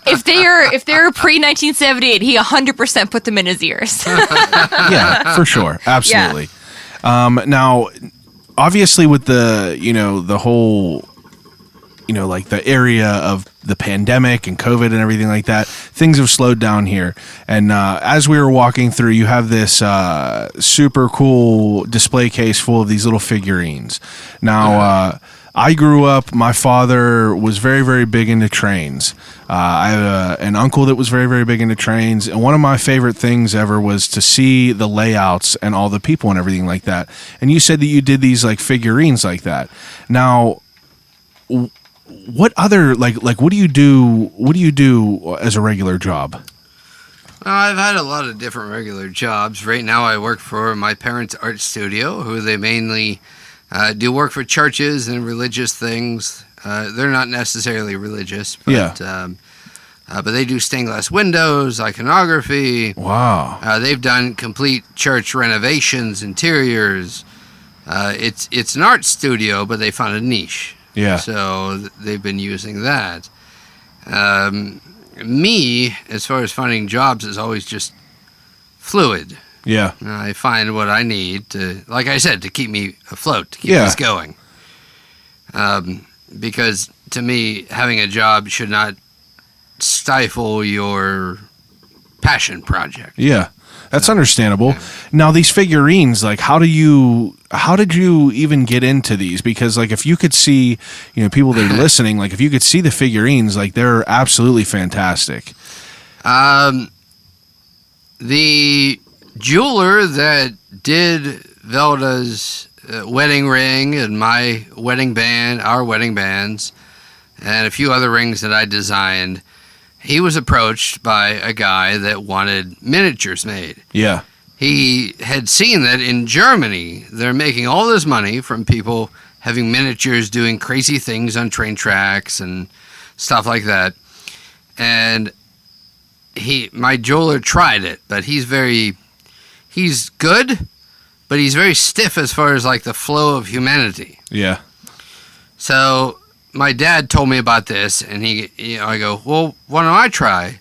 If they're pre 1978, he 100% put them in his ears. Yeah, for sure. Absolutely. Now, obviously with the whole, like the area of the pandemic and COVID and everything like that, things have slowed down here. And as we were walking through, you have this super cool display case full of these little figurines. Now, I grew up, my father was very, very big into trains. I have an uncle that was very, very big into trains. And one of my favorite things ever was to see the layouts and all the people and everything like that. And you said that you did these like figurines like that. Now, what other what do you do? What do you do as a regular job? I've had a lot of different regular jobs. Right now I work for my parents' art studio, who they mainly do work for churches and religious things. They're not necessarily religious, but but they do stained glass windows, iconography. Wow. They've done complete church renovations, interiors. It's an art studio, but they found a niche. Yeah. So they've been using that. Me, as far as finding jobs, is always just fluid. Yeah. I find what I need to, like I said, to keep me afloat, to keep Yeah. us going. Because to me, having a job should not stifle your passion project. Yeah. That's understandable. Now these figurines, like how did you even get into these? Because like if you could see, people that are listening, like if you could see the figurines, like they're absolutely fantastic. The jeweler that did Velda's wedding ring and my wedding band, our wedding bands, and a few other rings that I designed, he was approached by a guy that wanted miniatures made. Yeah. He had seen that in Germany, they're making all this money from people having miniatures doing crazy things on train tracks and stuff like that. And my jeweler tried it, but he's good, but he's very stiff as far as like the flow of humanity. Yeah. So my dad told me about this, and I go, well, why don't I try?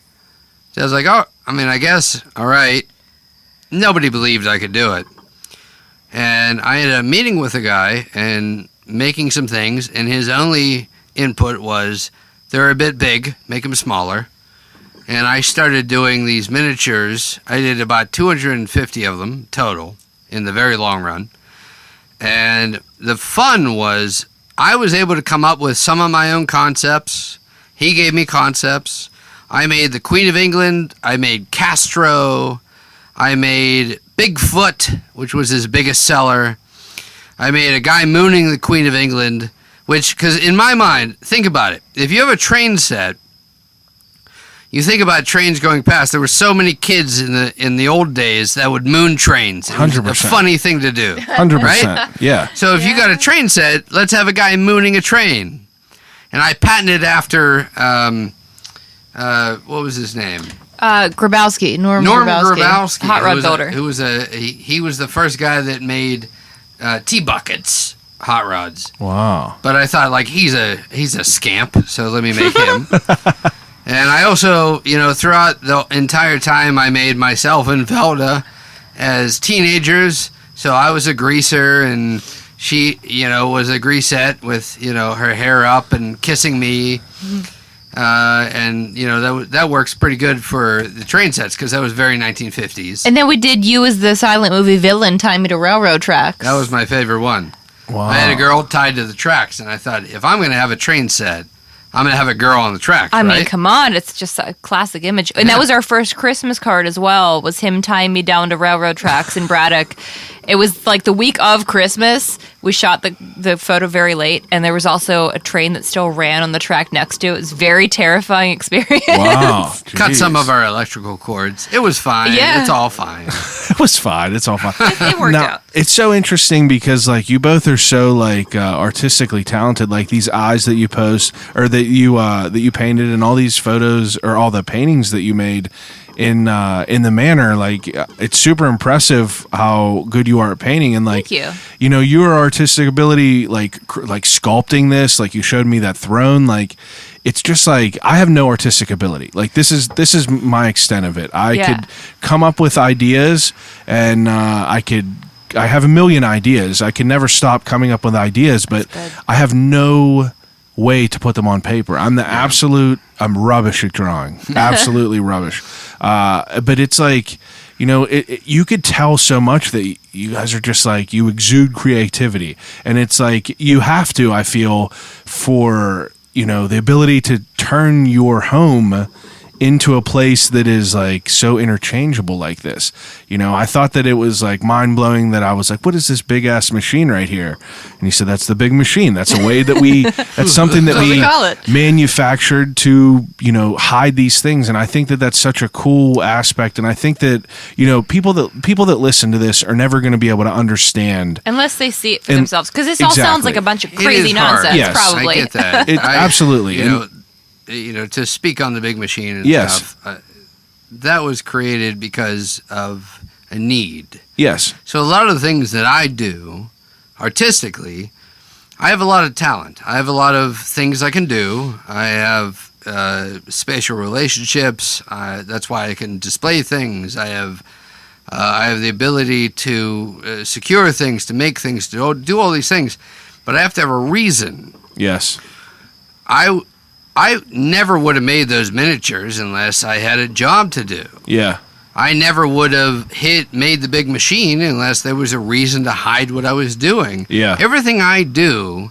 So I was like, I guess, all right. Nobody believed I could do it. And I ended up meeting with a guy and making some things, and his only input was, they're a bit big, make them smaller. And I started doing these miniatures. I did about 250 of them total in the very long run. And the fun was, I was able to come up with some of my own concepts. He gave me concepts. I made the Queen of England. I made Castro. I made Bigfoot, which was his biggest seller. I made a guy mooning the Queen of England, because in my mind, think about it. If you have a train set, you think about trains going past. There were so many kids in the old days that would moon trains. It was 100%. a funny thing to do. 100%. Right? Yeah. So if you got a train set, let's have a guy mooning a train. And I patented after, what was his name? Grabowski, Norm Grabowski. hot rod builder. He was the first guy that made T-buckets hot rods. Wow. But I thought, like, he's a scamp, so let me make him. And I also, throughout the entire time, I made myself and Velda as teenagers. So I was a greaser, and she, was a greasette with, her hair up and kissing me. And, that works pretty good for the train sets, because that was very 1950s. And then we did you as the silent movie villain tie me to railroad tracks. That was my favorite one. Wow. I had a girl tied to the tracks, and I thought, if I'm going to have a train set, I'm going to have a girl on the tracks, I mean, right? come on. It's just a classic image. And that was our first Christmas card as well, was him tying me down to railroad tracks in Braddock. It was like the week of Christmas. We shot the photo very late, and there was also a train that still ran on the track next to it. It was a very terrifying experience. Wow. Cut some Jeez. of our electrical cords. It was fine. Yeah. It's all fine. It was fine. It's all fine. It worked out. It's so interesting because like you both are so like artistically talented. Like these eyes that you post or that you painted, and all these photos or all the paintings that you made in the manor. Like it's super impressive how good you are at painting. And like Thank you. Your artistic ability, like sculpting this. Like you showed me that throne. Like it's just like I have no artistic ability. Like this is my extent of it. I could come up with ideas, and I have a million ideas. I can never stop coming up with ideas, but I have no way to put them on paper. I'm rubbish at drawing. Absolutely rubbish. But it's like, you could tell so much that you guys are just like, you exude creativity. And it's like, you have to, I feel, for, the ability to turn your home into a place that is like so interchangeable like this. I thought that it was like mind blowing that I was like, what is this big ass machine right here? And he said, that's the big machine. That's a way that that's something that That's what we call it. manufactured to, hide these things. And I think that that's such a cool aspect. And I think that, people that listen to this are never going to be able to understand. Unless they see it for themselves. Because this all sounds like a bunch of It crazy is hard. nonsense, Yes. probably. I get that. Absolutely. To speak on the big machine and Yes. stuff, that was created because of a need. Yes. So a lot of the things that I do artistically, I have a lot of talent. I have a lot of things I can do. I have spatial relationships. That's why I can display things. I have the ability to secure things, to make things, to do all these things. But I have to have a reason. Yes. I never would have made those miniatures unless I had a job to do. Yeah. I never would have made the big machine unless there was a reason to hide what I was doing. Yeah. Everything I do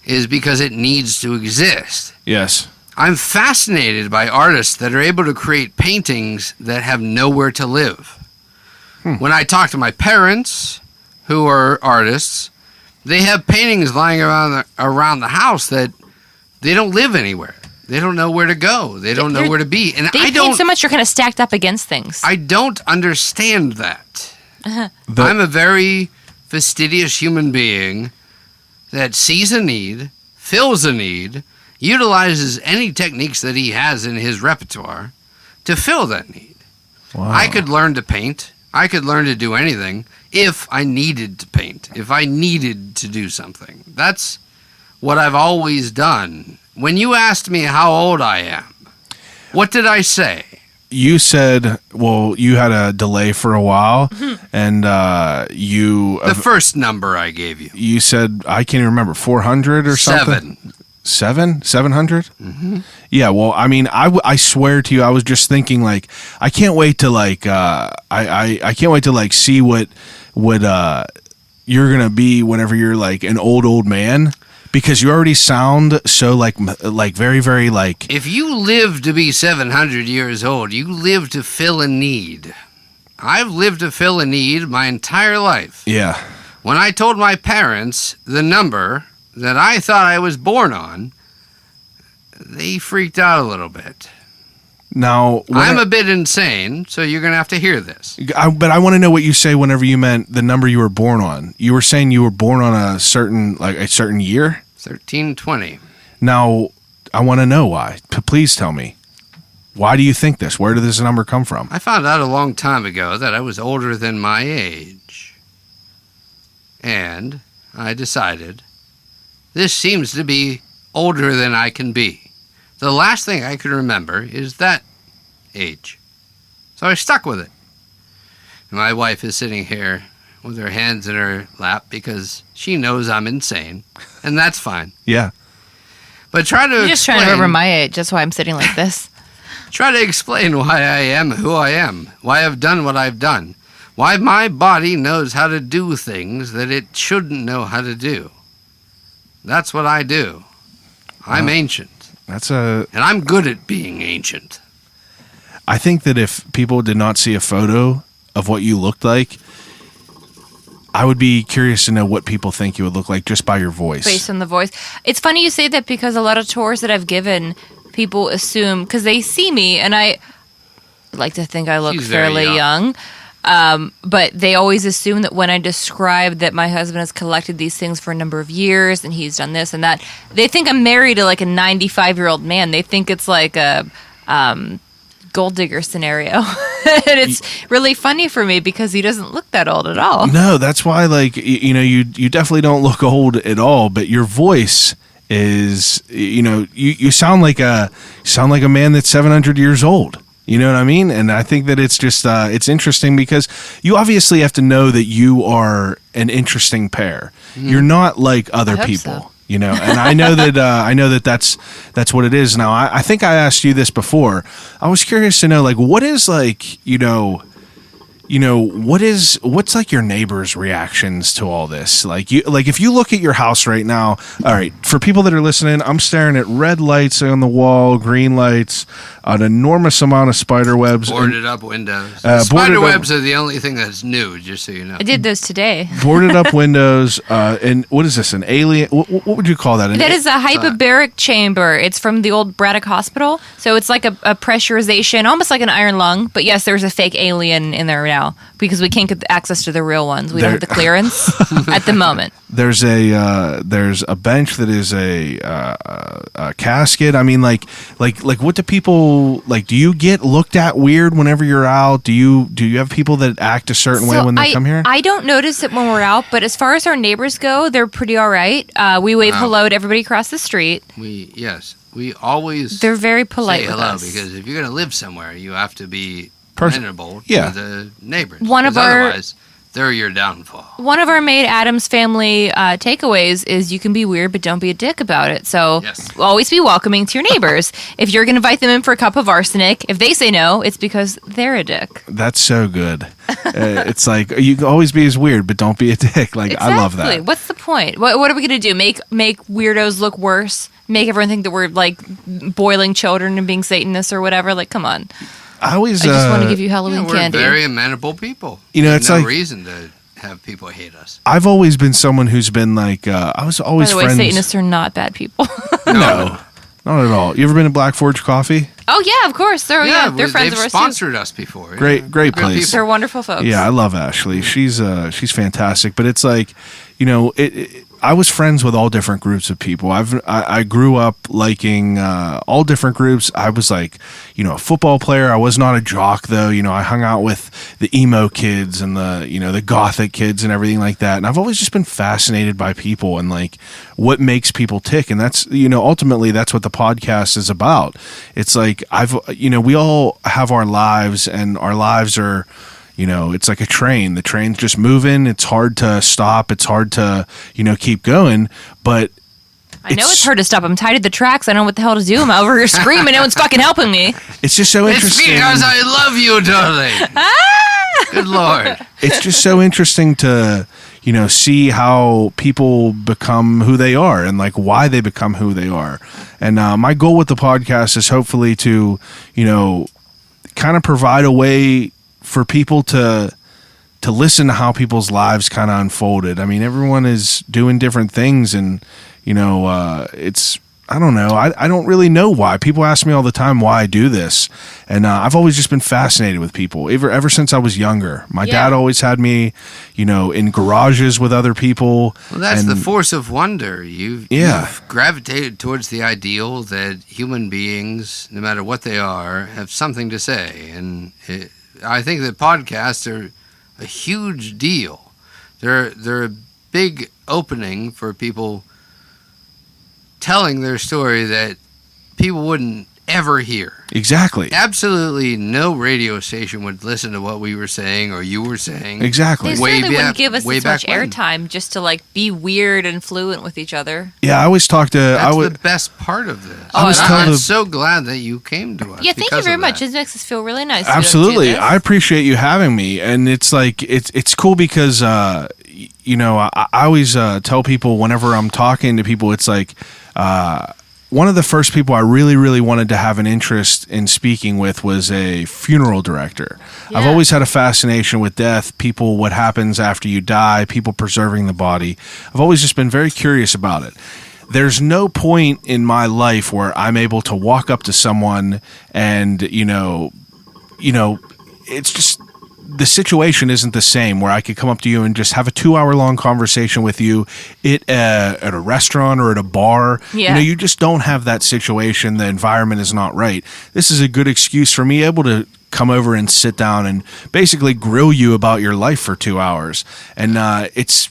is because it needs to exist. Yes. I'm fascinated by artists that are able to create paintings that have nowhere to live. When I talk to my parents, who are artists, they have paintings lying around the house that they don't live anywhere. They don't know where to go. They don't know where to be. And They paint so much you're kind of stacked up against things. I don't understand that. I'm a very fastidious human being that sees a need, fills a need, utilizes any techniques that he has in his repertoire to fill that need. Wow. I could learn to paint. I could learn to do anything if I needed to paint, if I needed to do something. That's what I've always done. When you asked me how old I am, what did I say? You said, well, you had a delay for a while, and The first number I gave you. you said, I can't even remember, 400 or something? 700? Mm-hmm. Yeah, well, I mean, I swear to you, I was just thinking, like, I can't wait to, like, I can't wait to, like, see what you're going to be whenever you're, like, an old man. Because you already sound so like very, very like... If you live to be 700 years old, you live to fill a need. I've lived to fill a need my entire life. Yeah. When I told my parents the number that I thought I was born on, they freaked out a little bit. Now... I'm a bit insane, so you're going to have to hear this. But I want to know what you say whenever you meant the number you were born on. You were saying you were born on a certain year? 1320. Now, I want to know why. Please tell me. Why do you think this? Where did this number come from? I found out a long time ago that I was older than my age. And I decided this seems to be older than I can be. The last thing I could remember is that age. So I stuck with it. And my wife is sitting here with her hands in her lap because she knows I'm insane, and that's fine. Yeah. But try to You're just trying to remember my age. That's why I'm sitting like this. Try to explain why I am who I am, why I've done what I've done, why my body knows how to do things that it shouldn't know how to do. That's what I do. I'm ancient. And I'm good at being ancient. I think that if people did not see a photo of what you looked like, I would be curious to know what people think you would look like just by your voice. Based on the voice. It's funny you say that because a lot of tours that I've given, people assume, because they see me, and I like to think I look She's very fairly young. But they always assume that when I describe that my husband has collected these things for a number of years and he's done this and that, they think I'm married to like a 95-year-old man. They think it's like a gold digger scenario. And it's really funny for me because he doesn't look that old at all. No, that's why, like, you definitely don't look old at all, but your voice is, you sound like a man that's 700 years old. You know what I mean? And I think that it's just it's interesting because you obviously have to know that you are an interesting pair. You're not like other people, so. And I know that that's what it is. Now, I think I asked you this before. I was curious to know, like, what is like, what's like your neighbors' reactions to all this? Like if you look at your house right now, all right, for people that are listening, I'm staring at red lights on the wall, green lights, an enormous amount of spider webs. Boarded up windows. Spider webs are the only thing that's new, just so you know. I did those today. Boarded up windows, and what is this, an alien? What would you call that? That is a hyperbaric chamber. It's from the old Braddock Hospital. So it's like a pressurization, almost like an iron lung. But yes, there's a fake alien in there now because we can't get access to the real ones. We don't have the clearance at the moment. There's a bench that is a casket. I mean, like what do people like? Do you get looked at weird whenever you're out? Do you have people that act a certain way when they come here? I don't notice it when we're out, but as far as our neighbors go, they're pretty all right. We wave hello to everybody across the street. We always they're very polite say with hello us. because if you're going to live somewhere, you have to be presentable to the neighbors. Otherwise, they're your downfall. One of our Maid Adams family takeaways is you can be weird, but don't be a dick about it. So always be welcoming to your neighbors. If you're going to invite them in for a cup of arsenic, if they say no, it's because they're a dick. That's so good. It's like you can always be as weird, but don't be a dick. Like exactly. I love that. What's the point? What are we going to do? Make weirdos look worse? Make everyone think that we're like boiling children and being Satanists or whatever? Like, come on. I just want to give you Halloween candy. We're very amenable people. It's no like reason to have people hate us. I've always been someone who's been like I was always By the way, friends. Satanists are not bad people. No, not at all. You ever been to Black Forge Coffee? Oh yeah, of course. They're friends of ours too. They've sponsored us before. Great place. They're wonderful folks. Yeah, I love Ashley. She's fantastic. But it's like, I was friends with all different groups of people. I grew up liking all different groups. I was like, a football player. I was not a jock though. I hung out with the emo kids and the gothic kids and everything like that. And I've always just been fascinated by people and like what makes people tick. And that's, ultimately that's what the podcast is about. It's like we all have our lives and our lives are, it's like a train. The train's just moving. It's hard to stop. It's hard to, keep going. But I know it's hard to stop. I'm tied to the tracks. I don't know what the hell to do. I'm over here screaming. No one's fucking helping me. It's just so interesting. It's because I love you, darling. Good Lord. It's just so interesting to, see how people become who they are and like why they become who they are. And my goal with the podcast is hopefully to, kind of provide a way for people to listen to how people's lives kind of unfolded. I mean, everyone is doing different things and, it's, I don't know. I don't really know why. People ask me all the time why I do this. And I've always just been fascinated with people ever since I was younger. My dad always had me, in garages with other people. Well, that's the force of wonder. You've gravitated towards the ideal that human beings, no matter what they are, have something to say. And I think that podcasts are a huge deal. They're a big opening for people telling their story that people wouldn't ever hear. Exactly. Absolutely no radio station would listen to what we were saying or you were saying. Exactly. They certainly wouldn't give us this much airtime just to like be weird and fluent with each other. Yeah, I always talk to... That's the best part of this. I'm so glad that you came to us. Yeah, thank you very much. It makes us feel really nice. Absolutely. I appreciate you having me. And it's like, it's cool because, I always tell people whenever I'm talking to people, it's like... one of the first people I really, really wanted to have an interest in speaking with was a funeral director. Yeah. I've always had a fascination with death, people, what happens after you die, people preserving the body. I've always just been very curious about it. There's no point in my life where I'm able to walk up to someone and, it's just, the situation isn't the same where I could come up to you and just have a 2-hour-long conversation with you at a restaurant or at a bar. Yeah. You just don't have that situation. The environment is not right. This is a good excuse for me able to come over and sit down and basically grill you about your life for 2 hours. And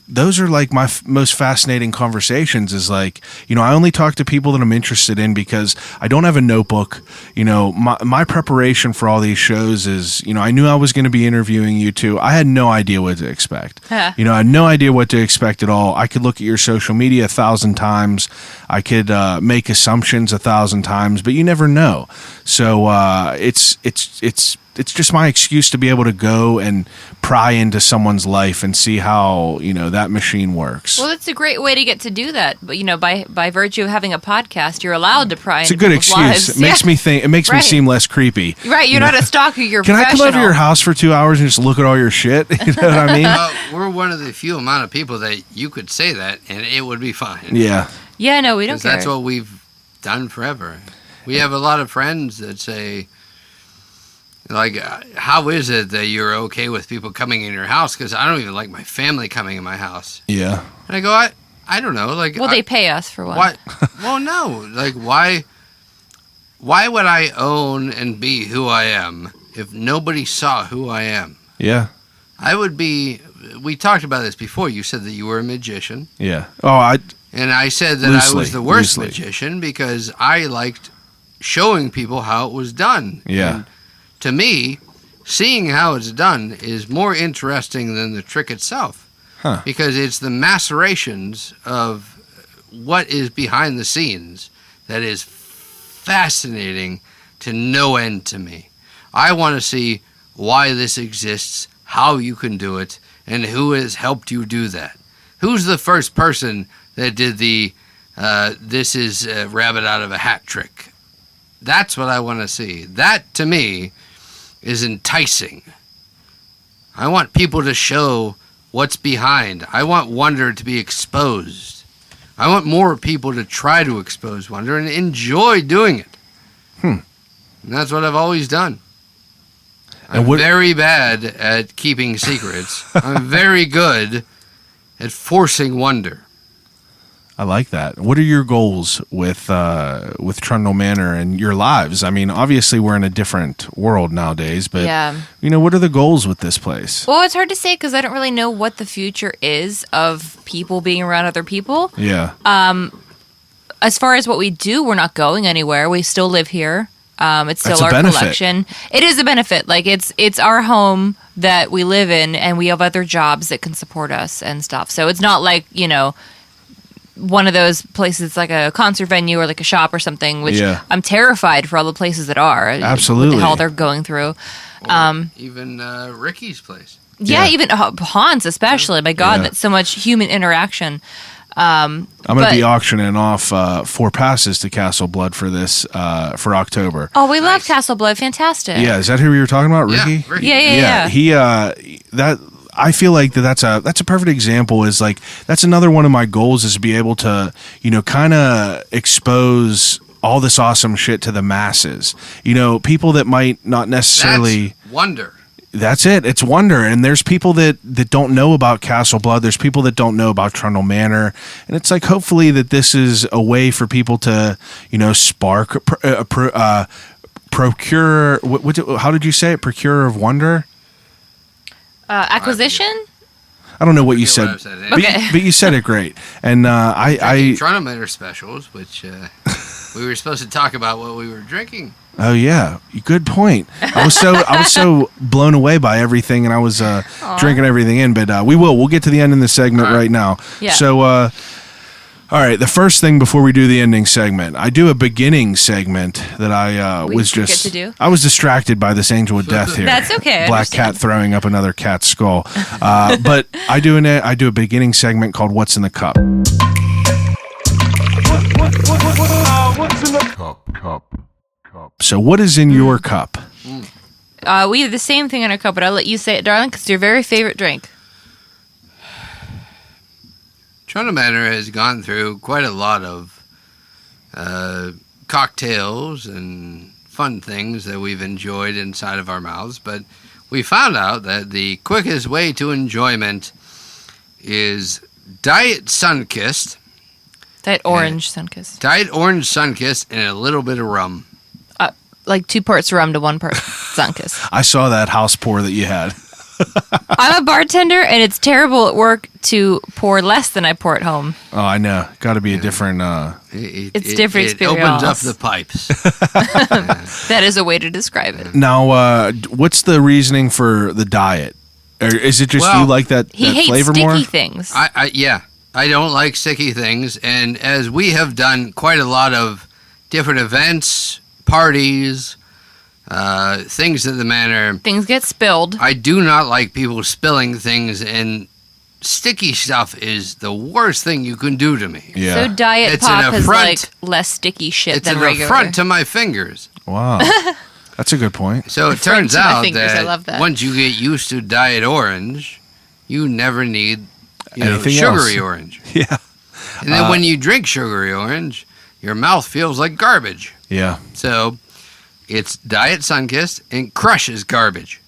those are like my most fascinating conversations is like, I only talk to people that I'm interested in because I don't have a notebook. My preparation for all these shows is, I knew I was going to be interviewing you two. I had no idea what to expect. Huh. I had no idea what to expect at all. I could look at your social media 1,000 times. I could make assumptions 1,000 times, but you never know. So it's just my excuse to be able to go and pry into someone's life and see how, that machine works. Well, it's a great way to get to do that. But, by virtue of having a podcast, you're allowed to pry It's into a good people's excuse. lives. It makes me think. It makes me Right. seem less creepy. Right, you're not a stalker, you're Can I come professional. over to your house for 2 hours and just look at all your shit? You know what I mean? We're one of the few amount of people that you could say that and it would be fine. Yeah. Yeah, no, we don't 'Cause care. that's what we've done forever. We have a lot of friends that say, like, how is it that you're okay with people coming in your house? Because I don't even like my family coming in my house. Yeah. And I go, I don't know. Like, Well, they pay us for one. why? Well, no. Like, why would I own and be who I am if nobody saw who I am? Yeah. I would be. We talked about this before. You said that you were a magician. Yeah. Oh, And I said that I Loosely, was the worst loosely. magician because I liked showing people how it was done. Yeah. And to me, seeing how it's done is more interesting than the trick itself. Huh. Because it's the macerations of what is behind the scenes that is fascinating to no end to me. I want to see why this exists, how you can do it, and who has helped you do that. Who's the first person that did the this is a rabbit out of a hat trick? That's what I want to see. That, to me, is enticing. I want people to show what's behind. I want wonder to be exposed. I want more people to try to expose wonder and enjoy doing it. And that's what I've always done. I'm very bad at keeping secrets. I'm very good at forcing wonder. I like that. What are your goals with Trundle Manor and your lives? I mean, obviously we're in a different world nowadays, but Yeah. what are the goals with this place? Well, it's hard to say because I don't really know what the future is of people being around other people. Yeah. As far as what we do, we're not going anywhere. We still live here. It's still That's a our benefit. collection. It is a benefit. Like it's our home that we live in, and we have other jobs that can support us and stuff. So it's not like one of those places like a concert venue or like a shop or something. Which Yeah. I'm terrified for all the places that are. Absolutely. What the hell they're going through. Or even Ricky's place. Yeah, Yeah. even Hans especially. My God, Yeah. that's so much human interaction. I'm going to but- be auctioning off 4 passes to Castle Blood for this for October. Oh, we love Nice. Castle Blood. Fantastic. Yeah, is that who you were talking about, Ricky? Yeah, Ricky. Yeah. He that I feel like that's a perfect example. Is like that's another one of my goals is to be able to kind of expose all this awesome shit to the masses. People that might not necessarily. That's wonder. That's it. It's wonder. And there's people that don't know about Castle Blood. There's people that don't know about Trundle Manor. And it's like, hopefully that this is a way for people to, spark, procure, how did you say it? Procure of wonder? Acquisition? I don't know what you Forget said. what I said. But, Okay. but you said it great. And Trundle Manor specials, which we were supposed to talk about what we were drinking. oh yeah, good point. I was so blown away by everything, and I was drinking everything in. But we'll get to the end in the segment All right. right now. Yeah. So, all right. The first thing before we do the ending segment, I do a beginning segment that I We was forget just. to do? I was distracted by this angel of death here. That's okay, I Black cat understand. throwing up another cat's skull. But I do a beginning segment called "What's in the Cup." So what is in your cup? We have the same thing in our cup, but I'll let you say it, darling, because it's your very favorite drink. Trundle Manor has gone through quite a lot of cocktails and fun things that we've enjoyed inside of our mouths, but we found out that the quickest way to enjoyment is Diet Sunkissed. Diet Orange Sunkist. Diet Orange Sunkissed and a little bit of rum. Like 2 parts rum to 1 part Sunkist. I saw that house pour that you had. I'm a bartender, and it's terrible at work to pour less than I pour at home. Oh, I know. Got to be a different... It's different It opens up experience. the pipes. That is a way to describe it. Now, what's the reasoning for the diet? Or is it just you like that, He that hates flavor sticky more? things. I don't like sticky things, and as we have done quite a lot of different events, parties, things at the manor, Things get spilled. I do not like people spilling things, and sticky stuff is the worst thing you can do to me. Yeah. So Diet It's an Pop is affront. like less sticky shit It's than an regular. affront to my fingers. Wow. That's a good point. So it Affront turns to my out fingers, I that, love that. once you get used to Diet Orange, you never need Anything sugary else. orange. Yeah. And then when you drink sugary orange, your mouth feels like garbage. Yeah. So it's Diet Sunkissed and Crush is garbage.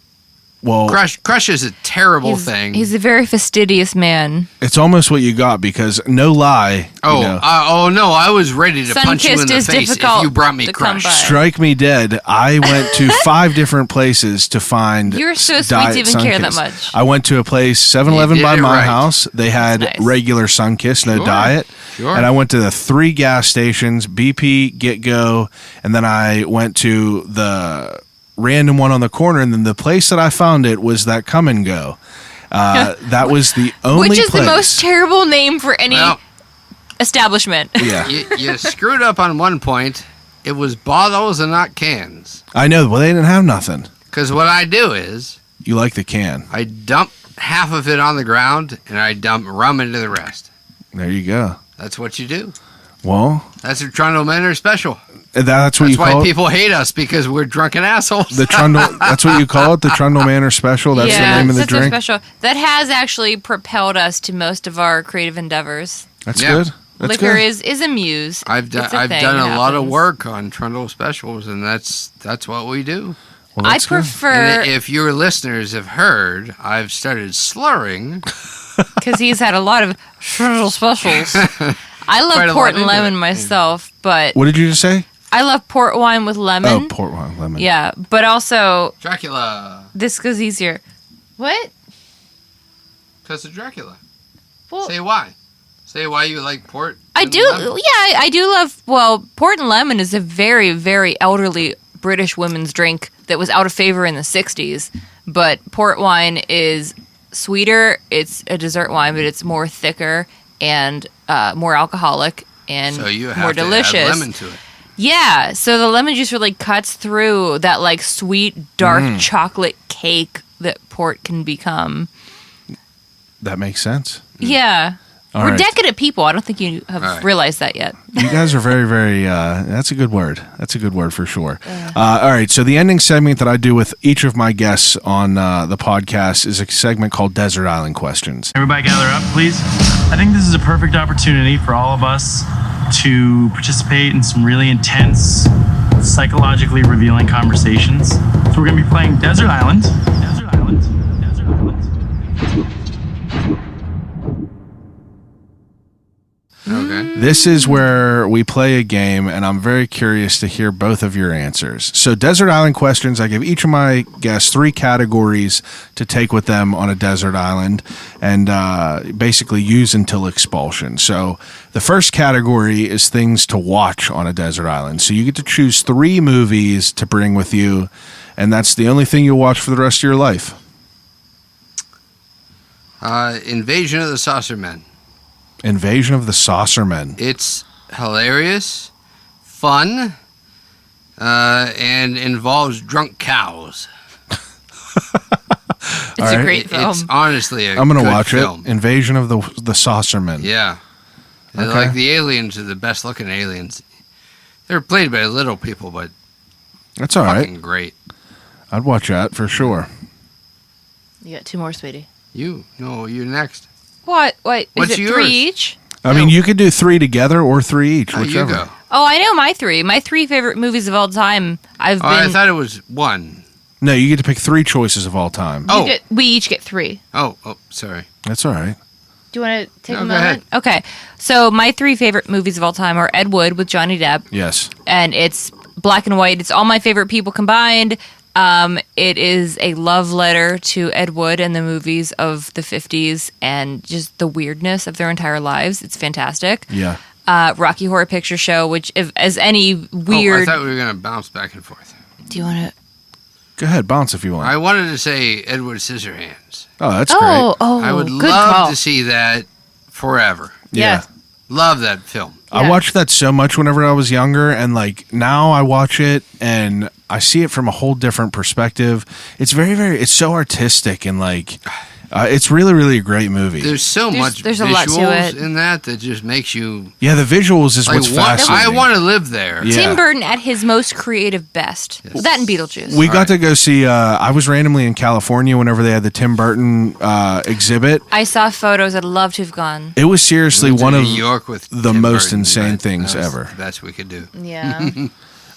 Well, Crush is a terrible thing. He's a very fastidious man. it's almost what you got because no lie. Oh, you know, no! I was ready to punch you in Sunkissed the is face if difficult you brought me to come Crush. by. strike me dead. I went to 5 different places to find. You're so sweet Diet to even care that Sunkissed. much. I went to a place, 7-Eleven You by did it my right. house. They had That's nice. regular Sunkissed, no Sure. diet. Sure. And I went to the 3 gas stations, BP, Get Go, and then I went to the random one on the corner, and then the place that I found it was that Come and Go. That was the only Which is place. the most terrible name for any Well, establishment. Yeah, you screwed up on one point. It was bottles and not cans. I know. Well, they didn't have nothing. Because what I do is You like the can. I dump half of it on the ground and I dump rum into the rest. There you go. That's what you do. Well, That's a Trundle Manor special. that's what That's you why call it. people hate us, because we're drunken assholes. The Trundle. That's what you call it. The Trundle Manor Special. That's the name of the that's our drink. special. That has actually propelled us to most of our creative endeavors. That's Yeah. good. That's Liquor good. is a muse. I've done It's a I've thing, done it a lot of happens. work on Trundle specials, and that's what we do. Well, I that's good. prefer And if your listeners have heard, I've started slurring. because he's had a lot of shrill specials. I Quite love a port lot and into lemon it. myself, but What did you just say? I love port wine with lemon. Oh, port wine lemon. Yeah, but also Dracula. this goes easier. What? Because of Dracula. Well, Say why. Say why you like port. I and do. lemon. Yeah, I do love. Well, port and lemon is a very, very elderly British women's drink that was out of favor in the '60s. But port wine is sweeter. It's a dessert wine, but it's more thicker and more alcoholic and So you more have to delicious. add lemon to it. Yeah, so the lemon juice really cuts through that like sweet dark chocolate cake that port can become. That makes sense. Yeah. All We're right. decadent people. I don't think you have All right. realized that yet. You guys are very, very. That's a good word. That's a good word for sure. All right. So the ending segment that I do with each of my guests on the podcast is a segment called Desert Island Questions. Everybody gather up, please. I think this is a perfect opportunity for all of us to participate in some really intense, psychologically revealing conversations. So we're going to be playing Desert Island. Desert Island. Desert Island. Okay. This is where we play a game, and I'm very curious to hear both of your answers. So, Desert Island Questions, I give each of my guests 3 categories to take with them on a desert island and basically use until expulsion. So, the first category is things to watch on a desert island. So, you get to choose 3 movies to bring with you, and that's the only thing you'll watch for the rest of your life. Invasion of the Saucermen. Invasion of the Saucermen. It's hilarious, fun, and involves drunk cows. It's All a right. great film. It's honestly a I'm going to good watch film. it. Invasion of the Saucermen. Yeah. And Okay. like the aliens are the best looking aliens. They're played by little people, but That's all right. fucking great. I'd watch that for sure. You got 2 more, sweetie. You're next. What? Wait, What's is it yours? 3 each? I mean, you could do 3 together or 3 each, Oh, whichever. you go. Oh, I know my 3. My 3 favorite movies of all time. I thought it was 1. No, you get to pick 3 choices of all time. Oh. We each get 3. Oh, sorry. That's all right. Do you want to take No, a go moment? Okay. So my 3 favorite movies of all time are Ed Wood with Johnny Depp, Yes. and it's black and white. It's all my favorite people combined. It is a love letter to Ed Wood and the movies of the 50s and just the weirdness of their entire lives. It's fantastic. Yeah. Rocky Horror Picture Show, which as any Oh, I weird... thought we were going to bounce back and forth. Do you want to... Go ahead, bounce if you want. I wanted to say Edward Scissorhands. Oh, that's Oh, I would good love call. to see that forever. great. Yeah. Yes. Love that film. I Yeah. watched that so much whenever I was younger, and like now I watch it and I see it from a whole different perspective. It's it's so artistic and like it's really, really a great movie. There's so much there's a visuals lot to it. in that just makes you Yeah, the visuals is like, what's what? fascinating. I want to live there. Yeah. Tim Burton at his most creative best. Yes. That and Beetlejuice. We All got right. to go see. I was randomly in California whenever they had the Tim Burton exhibit. I saw photos. I'd love to have gone. It was seriously Went to one of New York with the Tim most Burton, insane but things that was ever. the best we could do. Yeah.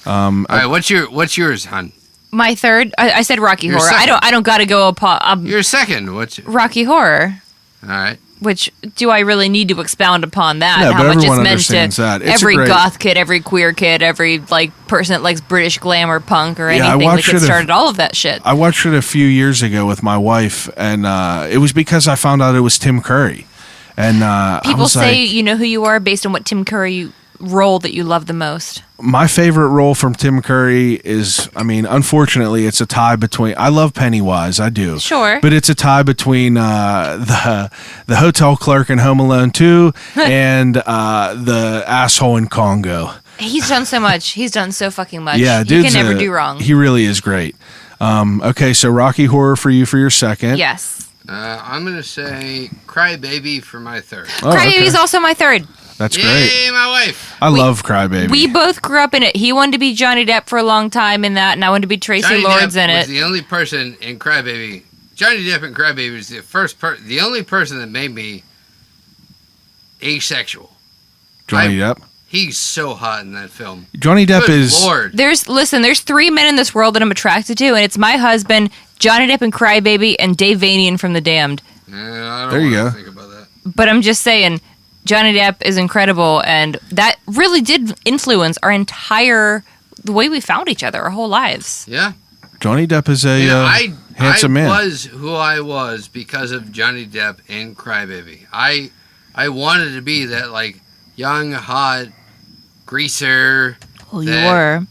All right, what's yours, hon? My third. I said Rocky Your Horror. second. I don't got to go Your second. What's Rocky Horror. all right? Which do I really need to expound upon that? No, How but much everyone it's meant understands to that. It's a every great- goth kid, every queer kid, every like person that likes British glam or punk or Yeah, I anything. watched Like it it started all of that shit. I watched it a few years ago with my wife, and it was because I found out it was Tim Curry. And I People was say like, you know who you are based on what Tim Curry role that you love the most. my favorite role from Tim Curry is, I mean, unfortunately, it's a tie between. I love Pennywise, I do. Sure. But it's a tie between the hotel clerk in Home Alone 2 and the asshole in Congo. He's done so much. He's done so fucking much. Yeah, he dude's can never do wrong. He really is great. Okay, so Rocky Horror for you for your second. Yes. I'm gonna say Cry Baby for my third. Oh, Crybaby's okay. also my third. That's Yay, great. my wife. I love Crybaby. We both grew up in it. He wanted to be Johnny Depp for a long time in that, and I wanted to be Tracy Johnny Lords Depp in was it. the only person in Crybaby. Johnny Depp in Crybaby was the only person that made me asexual. Johnny Depp. He's so hot in that film. Johnny Depp Good is. Lord. There's 3 men in this world that I'm attracted to, and it's my husband, Johnny Depp in Crybaby, and Dave Vanian from The Damned. I don't There you wanna go. think about that. But I'm just saying, Johnny Depp is incredible, and that really did influence the way we found each other our whole lives. Yeah. Johnny Depp is a I handsome man. was who I was because of Johnny Depp in Crybaby. I wanted to be that like young, hot greaser. Well, That- you were.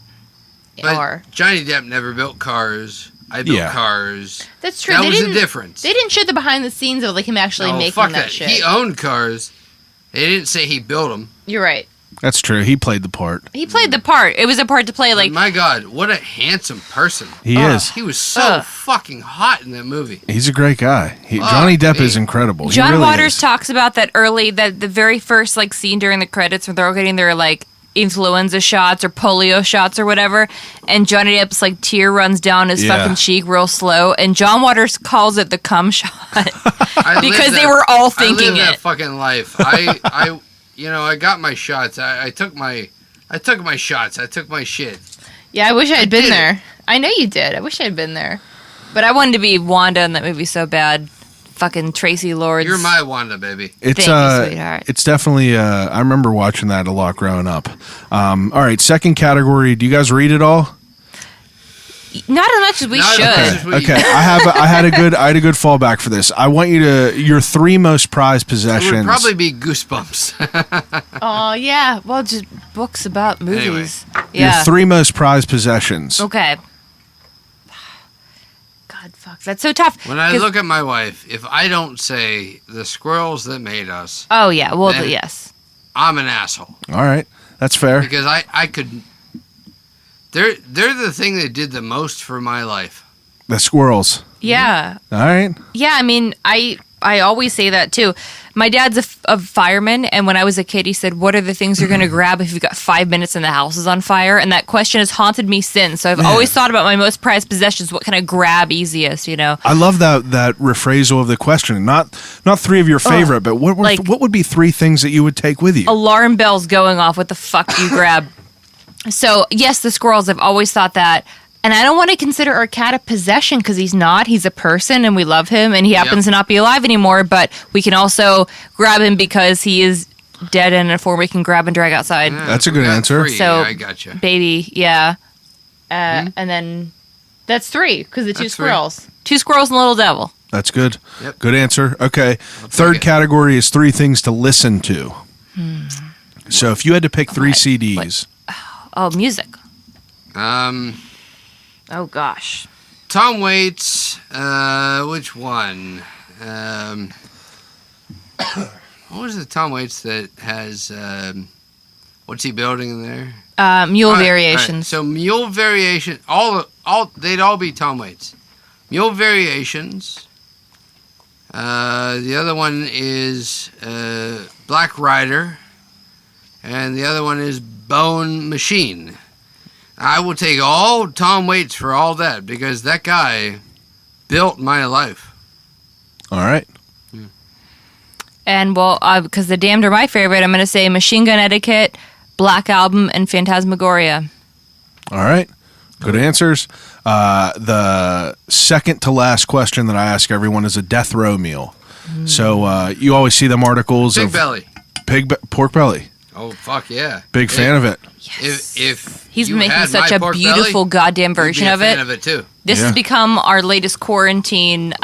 But Johnny Depp never built cars. I built Yeah. cars. That's true. That They was the didn't- difference. They didn't show the behind the scenes of like him actually No, making fuck that shit. He owned cars. They didn't say he built them. You're right. That's true. He played the part. He played the part. It was a part to play. Like My God, what a handsome person. He is. He was so fucking hot in that movie. He's a great guy. Johnny Depp me. is incredible. He John really Waters is. talks about that the very first like scene during the credits where they're all getting their like influenza shots or polio shots or whatever, and Johnny Depp's like tear runs down his Yeah. fucking cheek real slow, and John Waters calls it the cum shot. I lived Because they that- were all I thinking lived that it. fucking life. I got my shots. I took my shots. I took my shit. Yeah, I wish I had been did it. there. I know you did. I wish I had been there. But I wanted to be Wanda in that movie so bad. Fucking Tracy Lords. You're my Wanda, baby. It's Thank you, sweetheart. it's definitely. I remember watching that a lot growing up. All right, second category. Do you guys read it all? Not as much as we Not as should. much as we- Okay, I had a good fallback for this. I want you to your 3 most prized It possessions. would probably be Goosebumps. Oh, yeah. Well, just books about movies. Anyway. Your Yeah. 3 most prized possessions. Okay. God, fuck. That's so tough. When I 'Cause- look at my wife, if I don't say the squirrels that made us, Oh, yeah. Well, Then- yes. I'm an asshole. All right, that's fair. Because I could. They're the thing that did the most for my life. The squirrels. Yeah. All right. Yeah, I mean, I I always say that too. My dad's a fireman, and when I was a kid, he said, "What are the things you're going to grab if you've got 5 minutes and the house is on fire?" And that question has haunted me since. So I've always thought about my most prized possessions. What can I grab easiest? You know. I love that rephrasal of the question. Not three of your favorite, but what would be three things that you would take with you? Alarm bells going off. What the fuck do you grab? So yes, the squirrels. I've always thought that. And I don't want to consider our cat a possession because he's not. He's a person and we love him and he happens to not be alive anymore. But we can also grab him because he is dead and in a form we can grab and drag outside. Yeah, that's a good answer. So, I gotcha. Baby, yeah. And then that's three because the two That's squirrels. Two squirrels and a little devil. That's good. Yep. Good answer. Okay. take Third it. category is three things to listen to. So if you had to pick three CDs. Oh, music. Oh gosh. Tom Waits. Which one? What was the Tom Waits that has? What's he building in there? Mule All right, Variations. So Mule Variation. All they'd all be Tom Waits. Mule Variations. The other one is Black Rider, and the other one is Bone Machine. I will take all Tom Waits for all that because that guy built my life. All right. And well, because the Damned are my favorite, I'm going to say Machine Gun Etiquette, Black Album, and Phantasmagoria. All right. Good answers. The second to last question that I ask everyone is a death row meal. So you always see them articles Big of Belly. pork belly. Oh, fuck yeah. Big fan of it. If He's you making had such my a pork beautiful belly, goddamn you'd be version a of fan it. of it too. This Yeah. has become our latest quarantine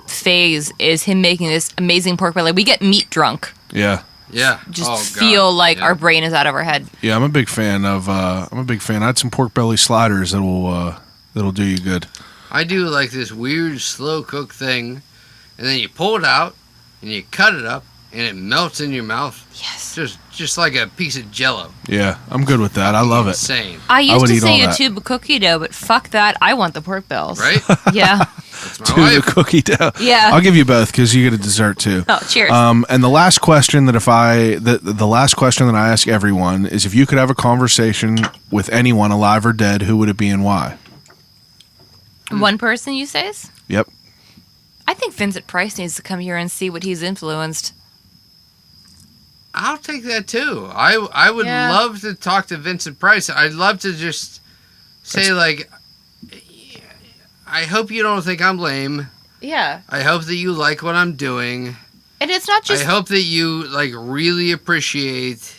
phase, is him making this amazing pork belly. We get meat drunk. Yeah. Yeah. Just Oh, God. feel like Yeah. our brain is out of our head. Yeah, I'm a big fan of. I had some pork belly sliders that'll do you good. I do like this weird slow cook thing, and then you pull it out and you cut it up, and it melts in your mouth. Yes. Just like a piece of Jello. Yeah, I'm good with that. I love it. Insane, I used would to eat all say a that. tube of cookie dough, but fuck that. I want the pork bells. right? Yeah. That's my To the wife. cookie dough. Yeah. I'll give you both because you get a dessert too. Oh, cheers. And the last question that the last question that I ask everyone is if you could have a conversation with anyone, alive or dead, who would it be and why? One person, you says? Yep. I think Vincent Price needs to come here and see what he's influenced. I'll take that too. I would Yeah. love to talk to Vincent Price. I'd love to just say like, I hope you don't think I'm lame. Yeah. I hope that you like what I'm doing. And it's not just I hope that you like really appreciate.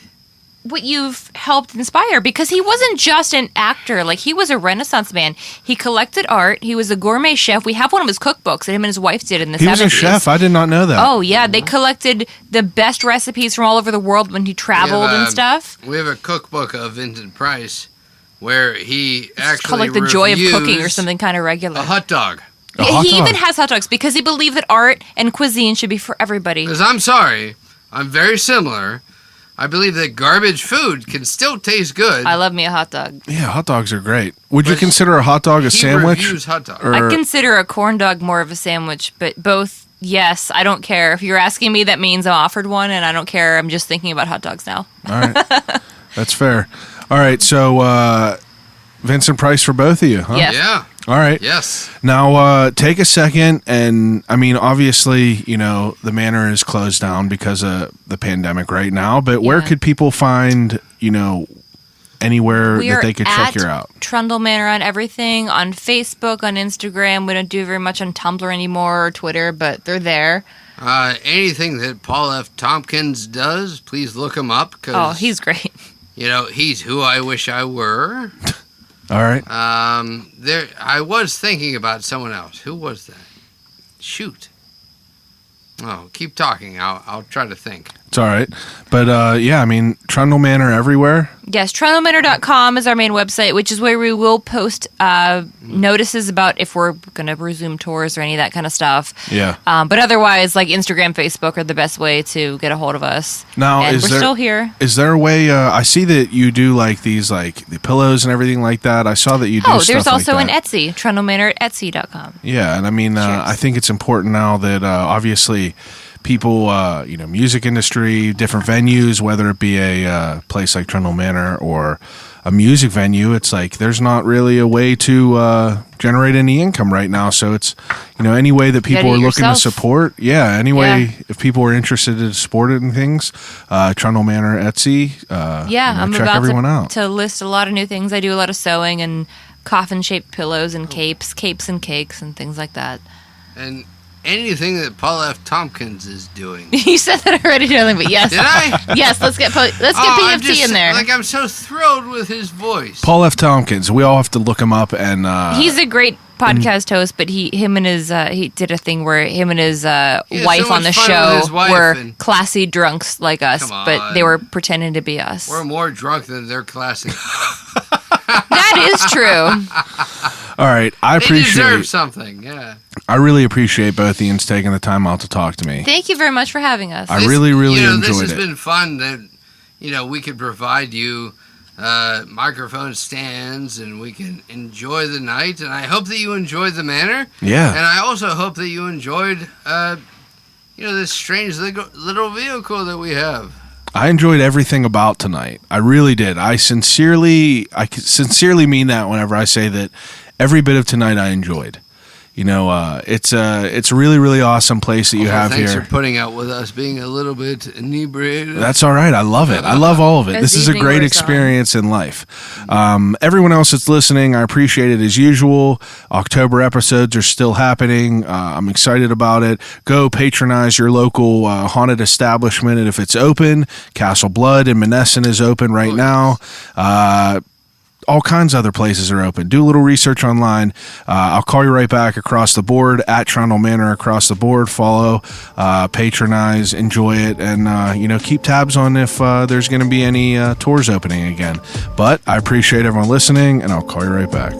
what you've helped inspire, because he wasn't just an actor. Like, he was a Renaissance man. He collected art. He was a gourmet chef. We have one of his cookbooks that him and his wife did in the 70s. He was a chef. I did not know that. Oh, yeah. They collected the best recipes from all over the world when he traveled and stuff. We have a cookbook of Vincent Price where he It's actually called, like, The Joy of Cooking or reviews something kind of regular. a hot dog. A hot He dog. even has hot dogs because he believed that art and cuisine should be for everybody. Because I'm sorry, I'm very similar. I believe that garbage food can still taste good. I love me a hot dog. Yeah, hot dogs are great. Would you But consider a hot dog a he sandwich? reviews hot dog. Or- I consider a corn dog more of a sandwich, but both, yes. I don't care. If you're asking me, that means I'm offered one, and I don't care. I'm just thinking about hot dogs now. All right. That's fair. All right, so Vincent Price for both of you, huh? Yes. Yeah. All right. Yes. Now, take a second, and I mean, obviously, you know, the manor is closed down because of the pandemic right now, but where Yeah. could people find, you know, anywhere We that are they could at check you out? Trundle Manor on everything, on Facebook, on Instagram. We don't do very much on Tumblr anymore or Twitter, but they're there. Anything that Paul F. Tompkins does, please look him up. Cause, Oh, he's great. You know, he's who I wish I were. All right. I was thinking about someone else. Who was that? Shoot. Oh, keep talking. I'll try to think. It's all right. But yeah, I mean, Trundle Manor everywhere. Yes, trundlemanor.com is our main website, which is where we will post notices about if we're going to resume tours or any of that kind of stuff. Yeah. But otherwise, like Instagram, Facebook are the best way to get a hold of us. Now, and we're still here. Is there a way? I see that you do like these, like the pillows and everything like that. I saw that you do. Oh, stuff there's also like an Etsy, Trundle Manor at Etsy.com. Yeah, and I mean, I think it's important now that obviously people, music industry, different venues, whether it be a place like Trundle Manor or a music venue, it's like there's not really a way to generate any income right now. So it's, any way that people are looking to support. Yeah, anyway, if people are interested to support it and things, Trundle Manor, Etsy. I'm check about everyone out. to list a lot of new things. I do a lot of sewing and coffin-shaped pillows and capes and cakes and things like that. And anything that Paul F. Tompkins is doing. You said that already, darling, but yes. Did I? Yes, let's get PFT in there. I'm so thrilled with his voice. Paul F. Tompkins. We all have to look him up, and he's a great podcast host. But he did a thing where him and his wife on the show were classy drunks like us, but they were pretending to be us. We're more drunk than they're classy. That is true. All right, I appreciate. They deserve something. Yeah. I really appreciate both Ian's taking the time out to talk to me. Thank you very much for having us. I really enjoyed it. This has been fun that, we could provide you microphone stands and we can enjoy the night. And I hope that you enjoyed the manor. Yeah. And I also hope that you enjoyed, this strange little vehicle that we have. I enjoyed everything about tonight. I really did. I sincerely mean that whenever I say that every bit of tonight I enjoyed. It's a really, really awesome place that you have thanks here. Thanks for putting out with us being a little bit inebriated. That's all right. I love it. I love all of it. This is a great experience in life. Everyone else that's listening, I appreciate it as usual. October episodes are still happening. I'm excited about it. Go patronize your local haunted establishment. And if it's open, Castle Blood in Menneson is open right now. All kinds of other places are open. Do a little research online. I'll call you right back across the board at Trundle Manor across the board. Follow, patronize, enjoy it, and keep tabs on if there's going to be any tours opening again. But I appreciate everyone listening, and I'll call you right back.